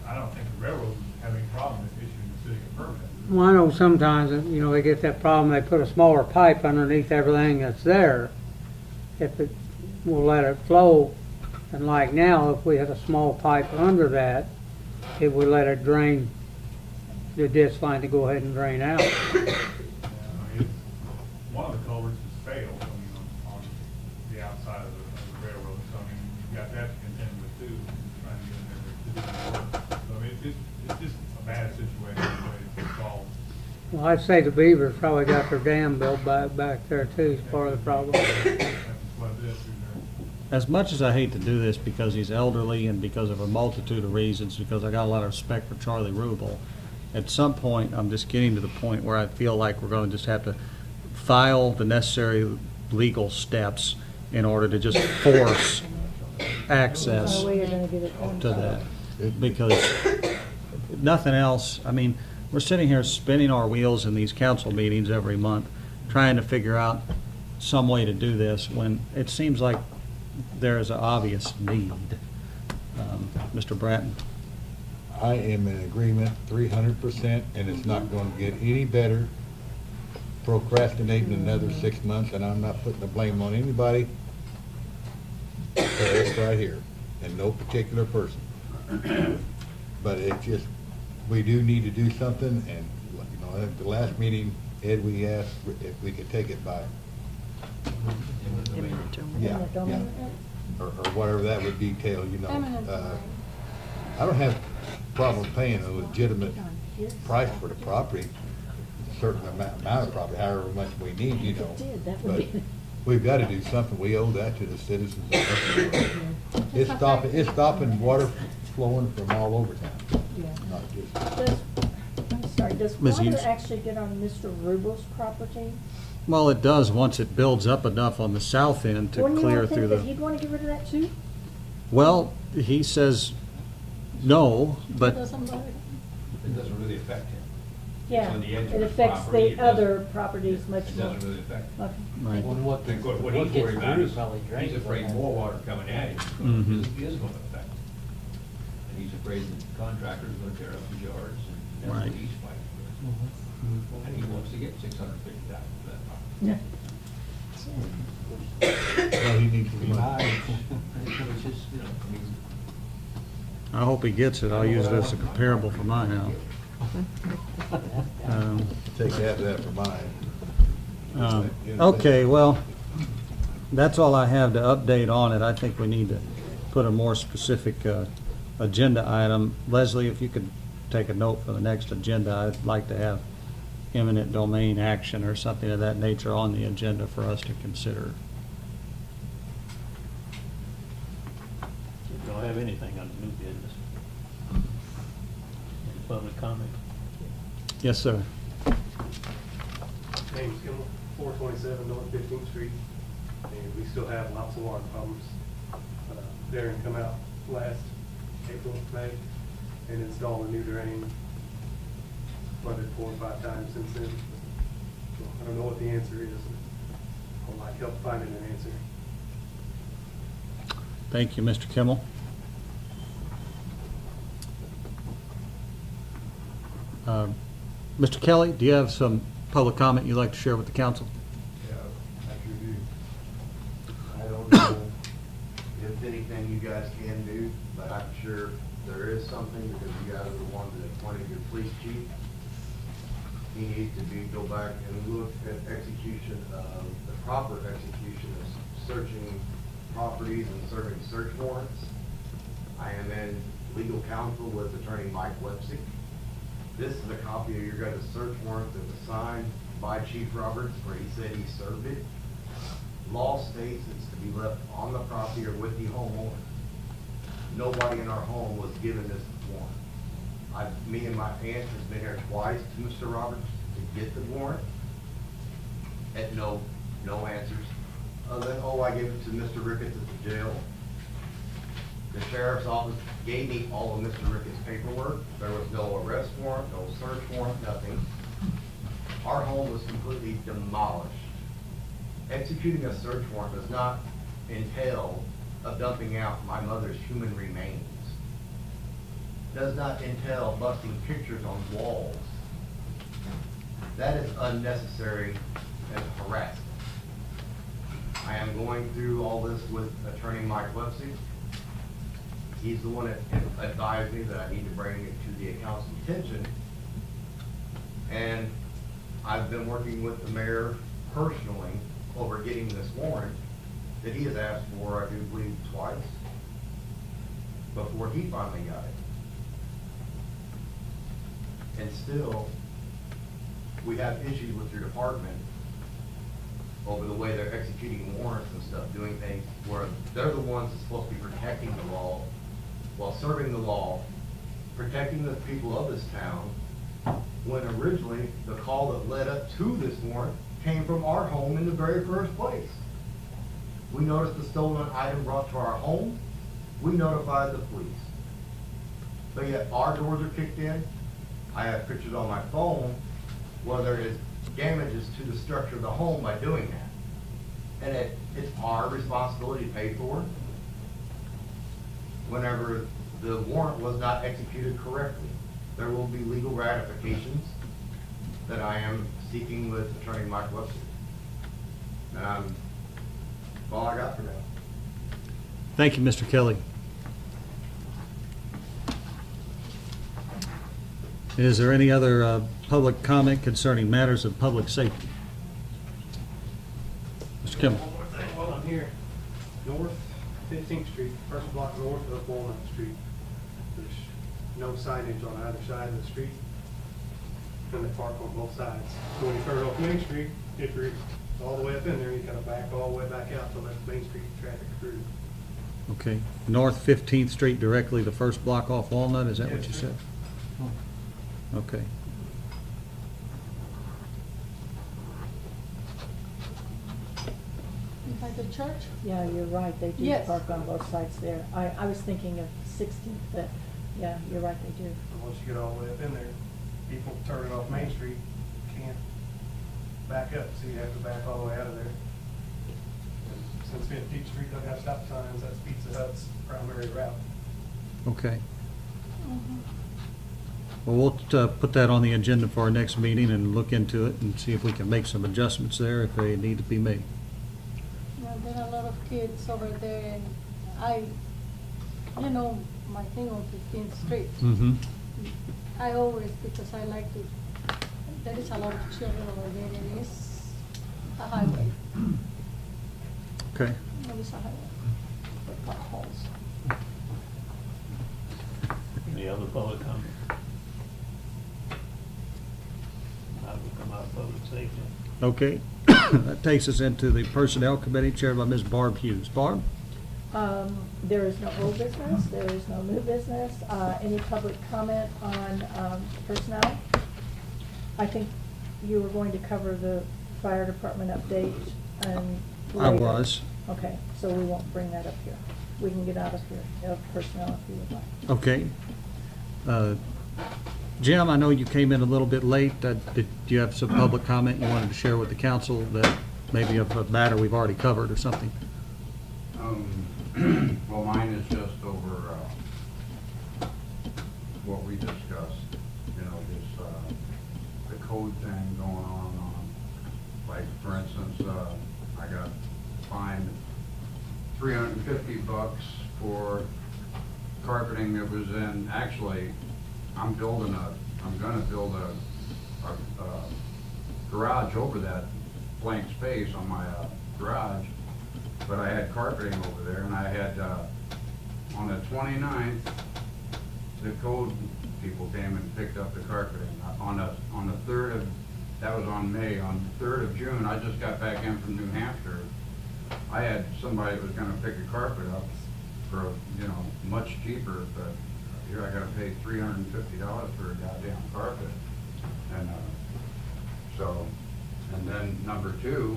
Speaker 5: I don't think the railroad would have any problem with issuing the city a permit.
Speaker 4: Well, I know sometimes, they get that problem, they put a smaller pipe underneath everything that's there. If it will let it flow, and like now, if we had a small pipe under that, it would let it drain, the ditch line to go ahead and drain out.
Speaker 5: One of the culverts has failed, on the outside of the railroad, so you've got that to contend with too, trying to get in there to do the work. So it's just a bad situation, the way it's solved.
Speaker 4: Well, I'd say the Beavers probably got their dam built back there too, is part of the problem.
Speaker 5: That's what it is.
Speaker 2: as much as I hate to do this because he's elderly and because of a multitude of reasons, because I got a lot of respect for Charlie Rubel, at some point, I'm just getting to the point where I feel like we're going to just have to file the necessary legal steps in order to just force access
Speaker 1: No way you're gonna get it done.
Speaker 2: to that. Because nothing else, I mean, we're sitting here spinning our wheels in these council meetings every month, trying to figure out some way to do this when it seems like there is an obvious need. Mr. Bratton?
Speaker 11: I am in agreement 300%, and it's not going to get any better procrastinating another 6 months, and I'm not putting the blame on anybody but us right here, and no particular person. But it's just, we do need to do something, and, you know, at the last meeting, Ed, we asked if we could take it by, yeah, or whatever that would detail, you know. I don't have a problem paying a legitimate price for the property, a certain amount of property, however much we need, you know. But we've got to do something. We owe that to the citizens of Murphysboro. It's stopping water flowing from all over town, not just.
Speaker 1: I'm sorry, does
Speaker 2: Ms.
Speaker 1: water
Speaker 2: Hughes?
Speaker 1: actually get on Mr. Rubel's property?
Speaker 2: Well, it does once it builds up enough on the south end to
Speaker 1: Wouldn't you
Speaker 2: clear
Speaker 1: think
Speaker 2: through
Speaker 1: that
Speaker 2: the.
Speaker 1: he'd want to get rid of that too?
Speaker 2: Well, he says no, but
Speaker 17: Doesn't matter.
Speaker 18: It doesn't really affect him.
Speaker 1: Yeah,
Speaker 18: on the edge of
Speaker 1: it
Speaker 18: the
Speaker 1: affects
Speaker 18: property,
Speaker 1: the
Speaker 18: it doesn't-
Speaker 1: other properties much
Speaker 18: It
Speaker 1: more.
Speaker 18: doesn't really affect him.
Speaker 1: Okay.
Speaker 2: Right.
Speaker 12: Well, what
Speaker 18: Then what
Speaker 12: what
Speaker 18: he's
Speaker 12: gets
Speaker 18: worried about
Speaker 12: through
Speaker 18: is,
Speaker 12: probably drains
Speaker 18: he's afraid
Speaker 12: on
Speaker 18: more
Speaker 12: that.
Speaker 18: water coming at him
Speaker 2: Mhm.
Speaker 18: is going to affect him. And he's afraid that the contractor's going to tear up his yards, and that's what
Speaker 2: Right.
Speaker 18: he's fighting with.
Speaker 12: Mm-hmm.
Speaker 18: And he wants to get $650,000 for that property.
Speaker 1: Yeah.
Speaker 11: Well, he needs to be nice.
Speaker 18: Which is, you know, I mean,
Speaker 2: I hope he gets it. I'll use it as a comparable for my house.
Speaker 11: Take half of that for mine.
Speaker 2: Okay, well, that's all I have to update on it. I think we need to put a more specific agenda item. Leslie, if you could take a note for the next agenda, I'd like to have eminent domain action or something of that nature on the agenda for us to consider.
Speaker 10: We don't have anything on the new business. Any public comment?
Speaker 2: Yes, sir.
Speaker 19: Name's Kimmel, 427 North 15th Street, and we still have lots of water problems. Darren come out last April, May, and installed a new drain, flooded 4 or 5 times since then. So I don't know what the answer is. I'd like help finding an answer.
Speaker 2: Thank you, Mr. Kimmel. Mr. Kelly, do you have some public comment you'd like to share with the council?
Speaker 20: Yeah, I sure do. I don't know if anything you guys can do, but I'm sure there is something because you guys are the ones that appointed your police chief. He needs to go back and look at execution of, the proper execution of searching properties and serving search warrants. I am in legal counsel with Attorney Mike Lipsick. This is a copy of your guys' search warrant that was signed by Chief Roberts where he said he served it. Law states it's to be left on the property or with the homeowner. Nobody in our home was given this warrant. Me and my aunt has been here twice to Mr. Roberts to get the warrant. And no answers. Other than, I gave it to Mr. Ricketts at the jail. The sheriff's office gave me all of Mr. Ricketts' paperwork. There was no arrest warrant, no search warrant, nothing. Our home was completely demolished. Executing a search warrant does not entail a dumping out my mother's human remains. Does not entail busting pictures on walls. That is unnecessary and harassment. I am going through all this with Attorney Mike Lipsy. He's the one that advised me that I need to bring it to the council's attention. And I've been working with the mayor personally over getting this warrant that he has asked for, I do believe, twice before he finally got it. And still, we have issues with your department over the way they're executing warrants and stuff, doing things where they're the ones that's supposed to be protecting the law, while serving the law, protecting the people of this town, when originally the call that led up to this warrant came from our home in the very first place. We noticed the stolen item brought to our home, we notified the police. But yet our doors are kicked in. I have pictures on my phone where there is damages to the structure of the home by doing that. And it's our responsibility to pay for it whenever the warrant was not executed correctly. There will be legal ratifications that I am seeking with Attorney Mike Webster. That's all I got for now.
Speaker 2: Thank you, Mr. Kelly. Is there any other public comment concerning matters of public safety? Mr. Kimball.
Speaker 19: One more thing while I'm here. North 15th Street, first block north of Walnut Street. There's no signage on either side of the street. And they park on both sides. So when you turn off Main Street, if you're all the way up in there, you gotta back all the way back out to let Main Street traffic through.
Speaker 2: Okay. North 15th Street, directly the first block off Walnut, is that what
Speaker 19: Yes,
Speaker 2: you
Speaker 19: sir.
Speaker 2: said? Okay.
Speaker 17: By the church?
Speaker 1: Yeah, you're right, they do
Speaker 17: Yes.
Speaker 1: park on both sides there. I was thinking of 16th, but, yeah, you're right, they do.
Speaker 19: And once you get all the way up in there, people turning off Main Street can't back up, so you have to back all the way out of there. And since 15th Street don't have stop signs, that's Pizza Hut's primary route.
Speaker 2: Okay. Well, we'll put that on the agenda for our next meeting and look into it and see if we can make some adjustments there if they need to be made.
Speaker 17: Yeah, there are a lot of kids over there, and my thing on 15th Street.
Speaker 2: Mm-hmm.
Speaker 17: I always, because I like to, there is a lot of children over there, and it's a highway.
Speaker 2: Okay.
Speaker 17: It is a highway with potholes.
Speaker 10: Any other public comment? I will come out of public safety.
Speaker 2: Okay. That takes us into the Personnel Committee chaired by Ms. Barb Hughes. Barb?
Speaker 1: There is no old business, there is no new business. Any public comment on personnel? I think you were going to cover the fire department update and
Speaker 2: I
Speaker 1: later.
Speaker 2: was.
Speaker 1: Okay, so we won't bring that up here. We can get out of here, of personnel if you would like.
Speaker 2: Okay. Jim, I know you came in a little bit late. Do you have some public comment you wanted to share with the council that maybe of a matter we've already covered or something?
Speaker 21: Well, mine is just over what we discussed, this, the code thing going on, like, for instance, I got fined $350 for carpeting that was in, actually, I'm gonna build a garage over that blank space on my garage, but I had carpeting over there, and I had, on the 29th, the code people came and picked up the carpeting. On the 3rd of, that was on May, on the 3rd of June, I just got back in from New Hampshire. I had somebody that was gonna pick a carpet up for, much cheaper, but here I gotta pay $350 for a goddamn carpet. And, and then number two,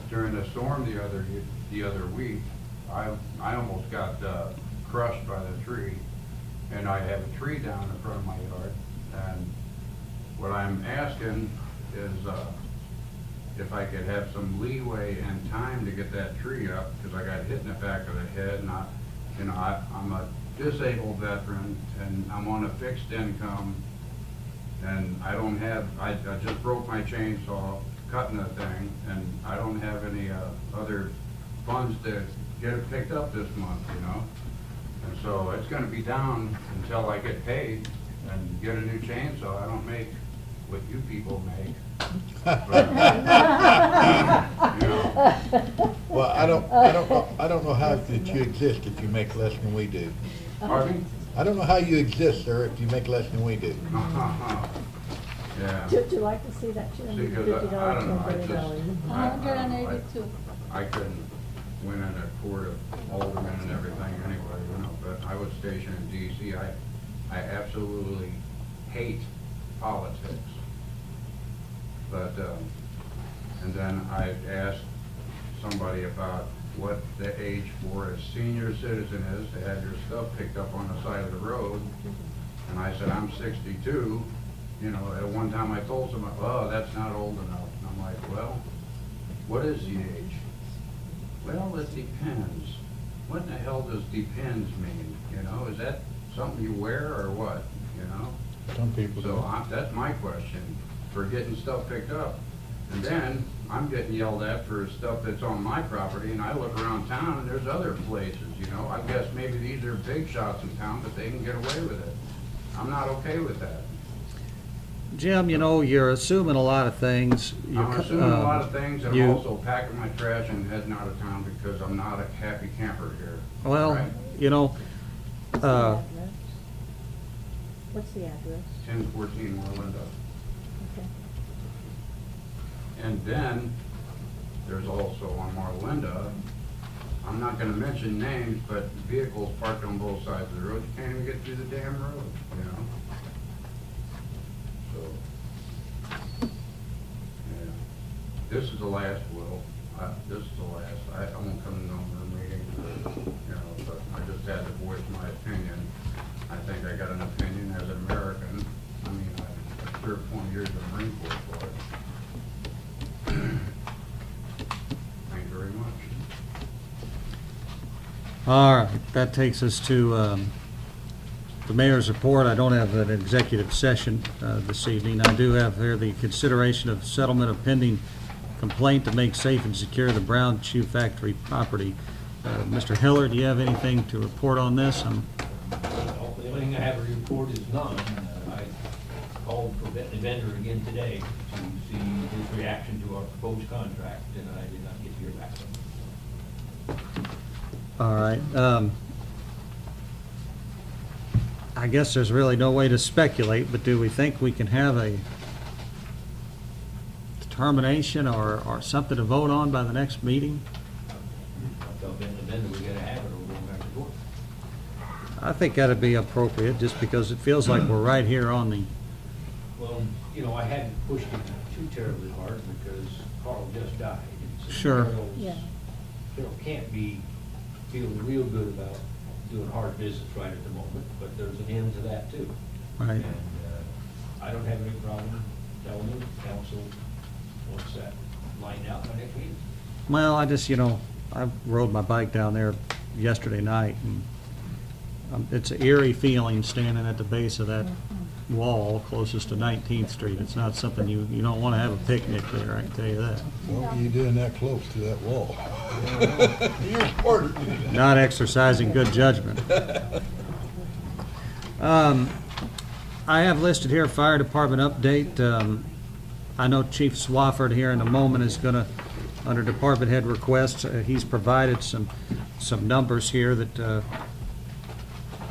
Speaker 21: during the storm the other week, I almost got crushed by the tree, and I have a tree down in front of my yard, and what I'm asking is if I could have some leeway and time to get that tree up, because I got hit in the back of the head, and I'm a disabled veteran, and I'm on a fixed income, and I don't have, I just broke my chainsaw cutting the thing, and I don't have any other funds to get it picked up this month, And so it's gonna be down until I get paid and get a new chainsaw. I don't make what you people make. But,
Speaker 11: Well, I don't know how that you exist if you make less than we do.
Speaker 21: Pardon me?
Speaker 11: I don't know how you exist, sir, if you make less than we do.
Speaker 21: Yeah.
Speaker 1: Would you like to see that $250
Speaker 21: I don't know,
Speaker 1: or $30?
Speaker 21: I couldn't win in a court of aldermen and everything anyway, you know, but I was stationed in DC. I absolutely hate politics. But, and then I asked somebody about what the age for a senior citizen is to have your stuff picked up on the side of the road. And I said, I'm 62. You know, at one time I told someone, oh, that's not old enough. And I'm like, well, what is the age? Well, it depends. What in the hell does depends mean? You know, is that something you wear or what? You know?
Speaker 11: Some people do.
Speaker 21: So that's my question for getting stuff picked up. And then I'm getting yelled at for stuff that's on my property, and I look around town and there's other places, you know. I guess maybe these are big shots in town, but they can get away with it. I'm not okay with that.
Speaker 2: Jim, you know, you're assuming a lot of things.
Speaker 21: I'm assuming a lot of things, and I'm also packing my trash and heading out of town because I'm not a happy camper here.
Speaker 2: Well,
Speaker 21: right?
Speaker 2: you know,
Speaker 1: What's the address?
Speaker 21: 1014 Orlando.
Speaker 1: Okay.
Speaker 21: And then, there's also on Marlinda, I'm not gonna mention names, but vehicles parked on both sides of the road, you can't even get through the damn road, you know? So, yeah, this is the last, Will, this is the last, I won't come to no more meetings, you know, but I just had to voice my opinion. I think I got an opinion as an American. I mean, I served 20 years in the Marine Corps for it. Thank you very much.
Speaker 2: all right, that takes us to the mayor's report. I don't have an executive session this evening. I do have here the consideration of settlement of pending complaint to make safe and secure the Brown Shoe Factory property. Mr. Hiller, do you have anything to report on this?
Speaker 18: The only thing I have to report is none. I called for the vendor again today to see his reaction to our proposed contract, and I did not get to hear back from him.
Speaker 2: All right. I guess there's really no way to speculate, but do we think we can have a determination or something to vote on by the next meeting?
Speaker 18: I told the vendor we gotta have it or we're going back to court.
Speaker 2: I think that'd be appropriate, just because it feels like we're right here on the...
Speaker 18: Well, you know, I hadn't pushed it too terribly hard because Carl just died. So
Speaker 2: Sure.
Speaker 18: Carol can't be feeling real good about doing hard business right at the moment, but there's an end to that too.
Speaker 2: Right.
Speaker 18: And I don't have any problem telling them, council wants that lined out by next meeting.
Speaker 2: Well, I just, you know, I rode my bike down there yesterday night, and it's an eerie feeling standing at the base of that wall closest to 19th Street. It's not something you don't want to have a picnic there, I can tell you that.
Speaker 11: What were you doing that close to that wall? You're important.
Speaker 2: Not exercising good judgment. I have listed here fire department update. I know Chief Swafford here in a moment is going to, under department head requests, he's provided some numbers here that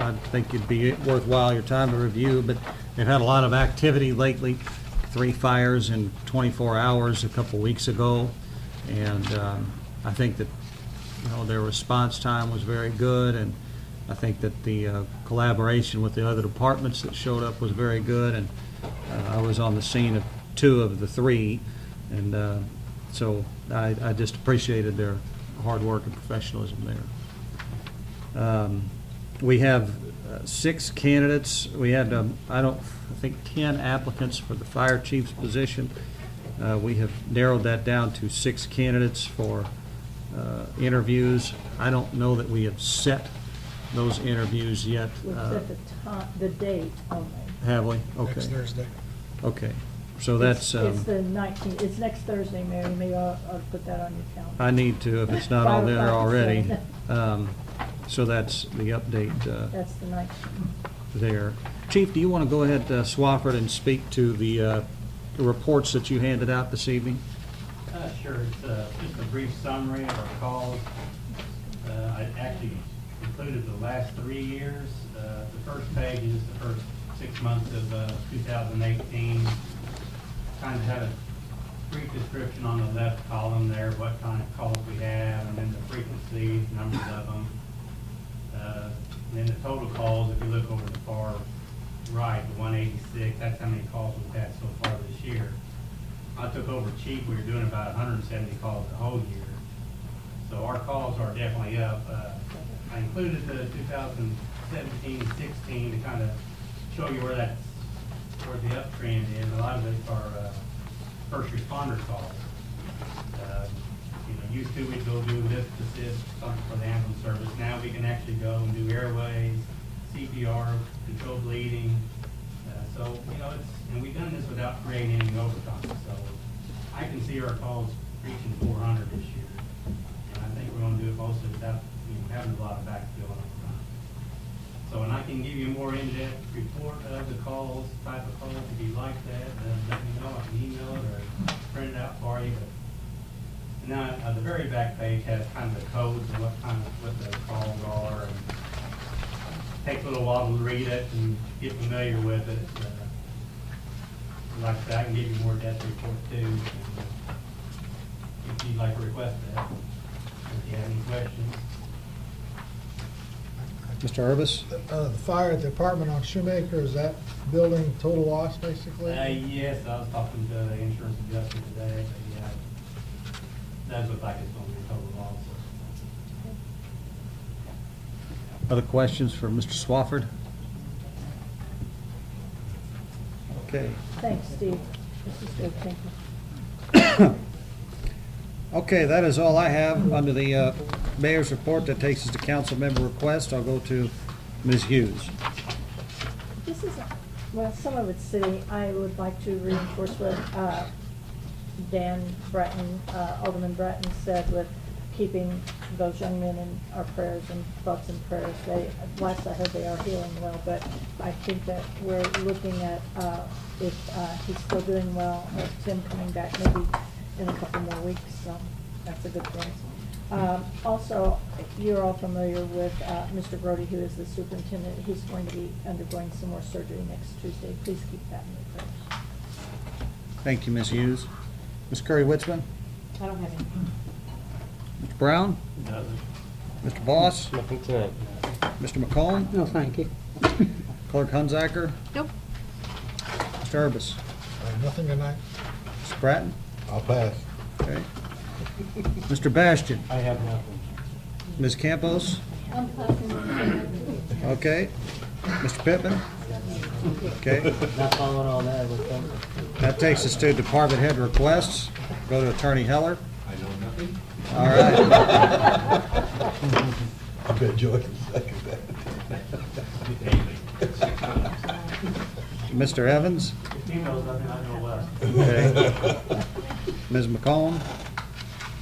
Speaker 2: I think it'd be worthwhile your time to review, but they've had a lot of activity lately. 3 fires in 24 hours a couple weeks ago, and I think that, you know, their response time was very good, and I think that the collaboration with the other departments that showed up was very good, and I was on the scene of 2 of the 3, and so I just appreciated their hard work and professionalism there. We have 6 candidates. We had, I think 10 applicants for the fire chief's position. We have narrowed that down to 6 candidates for interviews. I don't know that we have set those interviews yet.
Speaker 1: We've set the date only.
Speaker 2: Have we? Okay.
Speaker 3: Next Thursday.
Speaker 2: Okay. So that's...
Speaker 1: It's the 19th, it's next Thursday, Mary. Maybe I'll put that on your calendar.
Speaker 2: I need to, if it's not on there already. So that's the update.
Speaker 1: That's the 19th.
Speaker 2: There. Chief, do you want to go ahead, Swafford, and speak to the reports that you handed out this evening?
Speaker 10: Sure. It's just a brief summary of our calls. I actually included the last 3 years. The first page is the first 6 months of 2018. kind of had a brief description on the left column there, what kind of calls we have, and then the frequencies, numbers of them. And then the total calls, if you look over the far right, the 186, that's how many calls we've had so far this year. I took over chief, we were doing about 170 calls the whole year. So our calls are definitely up. I included the 2017-16 to kind of show you where the uptrend is. A lot of it are first responder calls. Used to we'd go do lift assist, something for the ambulance service. Now we can actually go and do airways, CPR, control bleeding. And we've done this without creating any overtime. So I can see our calls reaching 400 this year. And I think we're going to do it mostly without having a lot of backfill on the time. So, and I can give you a more in-depth report of the calls, type of calls, if you'd like that. Let me know. I can email it or print it out for you. But now, the very back page has kind of the codes and what the calls are. And it takes a little while to read it and get familiar with it. Like I said, I can give you more depth report too, if you'd like to request that. If you have any questions.
Speaker 2: Mr. Urbis?
Speaker 3: The fire department on Shoemaker, is that building total loss basically?
Speaker 10: Yes, I was talking to the insurance adjuster today, but yeah, that looks like it's going to be a total loss.
Speaker 2: Other questions for Mr. Swafford? Okay.
Speaker 1: Thanks, Steve. This is good, thank you.
Speaker 2: Okay, that is all I have under the mayor's report. That takes us to council member request. I'll go to Ms. Hughes.
Speaker 1: This is, well, some of it's city. I would like to reinforce what Dan Bratton, Alderman Bratton said with keeping those young men in our prayers and thoughts and prayers. Last I heard, they are healing well, but I think that we're looking at if he's still doing well, Tim coming back maybe in a couple more weeks, so that's a good thing. Also, you're all familiar with Mr. Brody, who is the superintendent. He's going to be undergoing some more surgery next Tuesday. Please keep that in your prayers.
Speaker 2: Thank you, Ms. Hughes. Ms. Curry-Witzman?
Speaker 13: I don't have anything.
Speaker 2: Mr. Brown?
Speaker 10: Nothing.
Speaker 2: Mr. Boss?
Speaker 12: Nothing tonight.
Speaker 2: Mr. McCollum?
Speaker 4: No, thank you.
Speaker 2: Clerk Hunsaker?
Speaker 7: Nope.
Speaker 2: Mr. Urbis?
Speaker 3: Nothing tonight.
Speaker 2: Mr. Bratton?
Speaker 11: I'll pass.
Speaker 2: Okay. Mr. Bastian?
Speaker 12: I have nothing.
Speaker 2: Ms. Campos?
Speaker 17: I'm passing.
Speaker 2: Okay. Mr. Pittman? Okay.
Speaker 12: Not following all that with them.
Speaker 2: That takes us to department head requests. Go to Attorney Heller.
Speaker 18: I know nothing.
Speaker 2: All right.
Speaker 11: I bet Joyce will second that.
Speaker 2: Mr. Evans?
Speaker 19: Emails, nothing I know less.
Speaker 2: Okay. Ms. McCollum?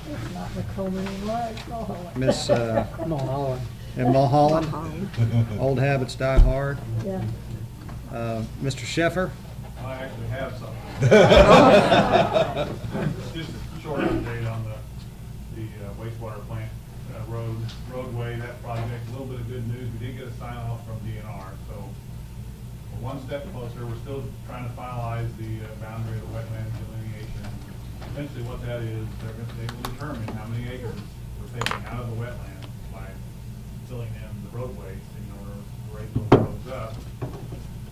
Speaker 1: It's not Macomb anymore, it's Mulholland.
Speaker 2: Miss
Speaker 4: Mulholland.
Speaker 2: and Mulholland? Old habits die hard.
Speaker 1: Yeah.
Speaker 2: Mr. Sheffer?
Speaker 5: I actually have something. Just a short update on the wastewater plant roadway, that project. A little bit of good news. We did get a sign off from DNR, so we're one step closer. We're still trying to finalize the boundary of the wetland delineation. Essentially what that is, they will determine how many acres we're taking out of the wetland by filling in the roadways in order to raise those roads up.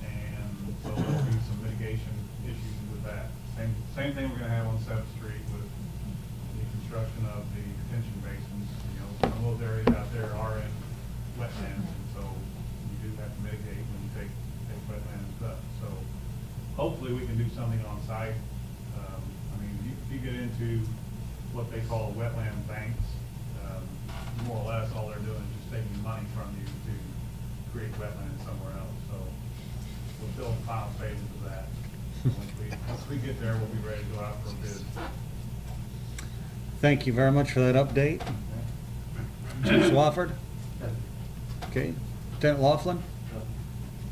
Speaker 5: And so there'll be some mitigation issues with that. Same thing we're gonna have on 7th Street with the construction of the detention basins. Some of those areas out there are in wetlands, and so you do have to mitigate when you take wetlands up. So hopefully we can do something on site. If you get into what they call wetland banks, more or less all they're doing is just taking money from you to create wetlands somewhere else. So we're still in the final phases of that. Once we get there, we'll be ready to go out for a bid.
Speaker 2: Thank you very much for that update. Mr. Swafford? Okay. Lieutenant Laughlin?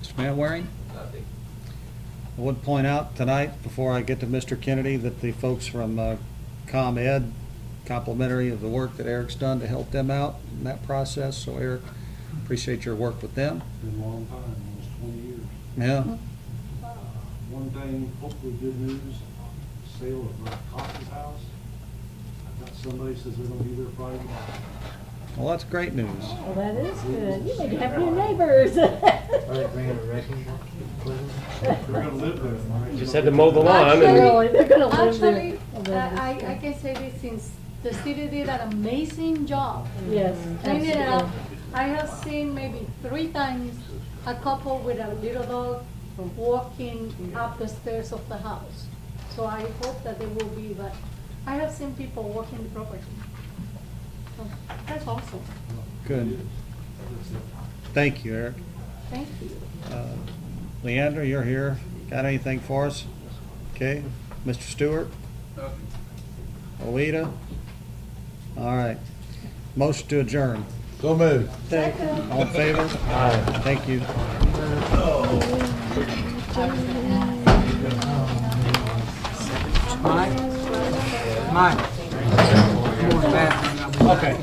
Speaker 2: Mr. Manwaring?
Speaker 18: Nothing.
Speaker 2: I would point out tonight, before I get to Mr. Kennedy, that the folks from ComEd, complimentary of the work that Eric's done to help them out in that process. So Eric, appreciate your work with them.
Speaker 16: Been a long time, almost 20 years.
Speaker 2: Yeah.
Speaker 16: One thing, hopefully good news, sale of Mark Cox's house. I've got somebody says they're gonna be there Friday morning.
Speaker 2: Well, that's great news.
Speaker 1: Well, that is good. You maybe have new neighbors.
Speaker 12: Are they bringing a wrecking ball?
Speaker 16: They're gonna live there.
Speaker 6: Just had to mow the lawn
Speaker 1: Really,
Speaker 6: and
Speaker 1: they're gonna live there.
Speaker 17: Actually, I can say this, since the city did an amazing job.
Speaker 1: Yes,
Speaker 17: Cleaning it
Speaker 1: absolutely.
Speaker 17: up. I have seen maybe 3 times a couple with a little dog walking up the stairs of the house. So I hope that they will be, but I have seen people walking the property. So that's awesome.
Speaker 2: Good. Thank you, Eric.
Speaker 17: Thank you.
Speaker 2: Leander, you're here. Got anything for us? Okay. Mr. Stewart? Alita? All right. Motion to adjourn.
Speaker 11: So moved.
Speaker 2: All in favor? Aye. Thank you.
Speaker 4: Mike. Okay.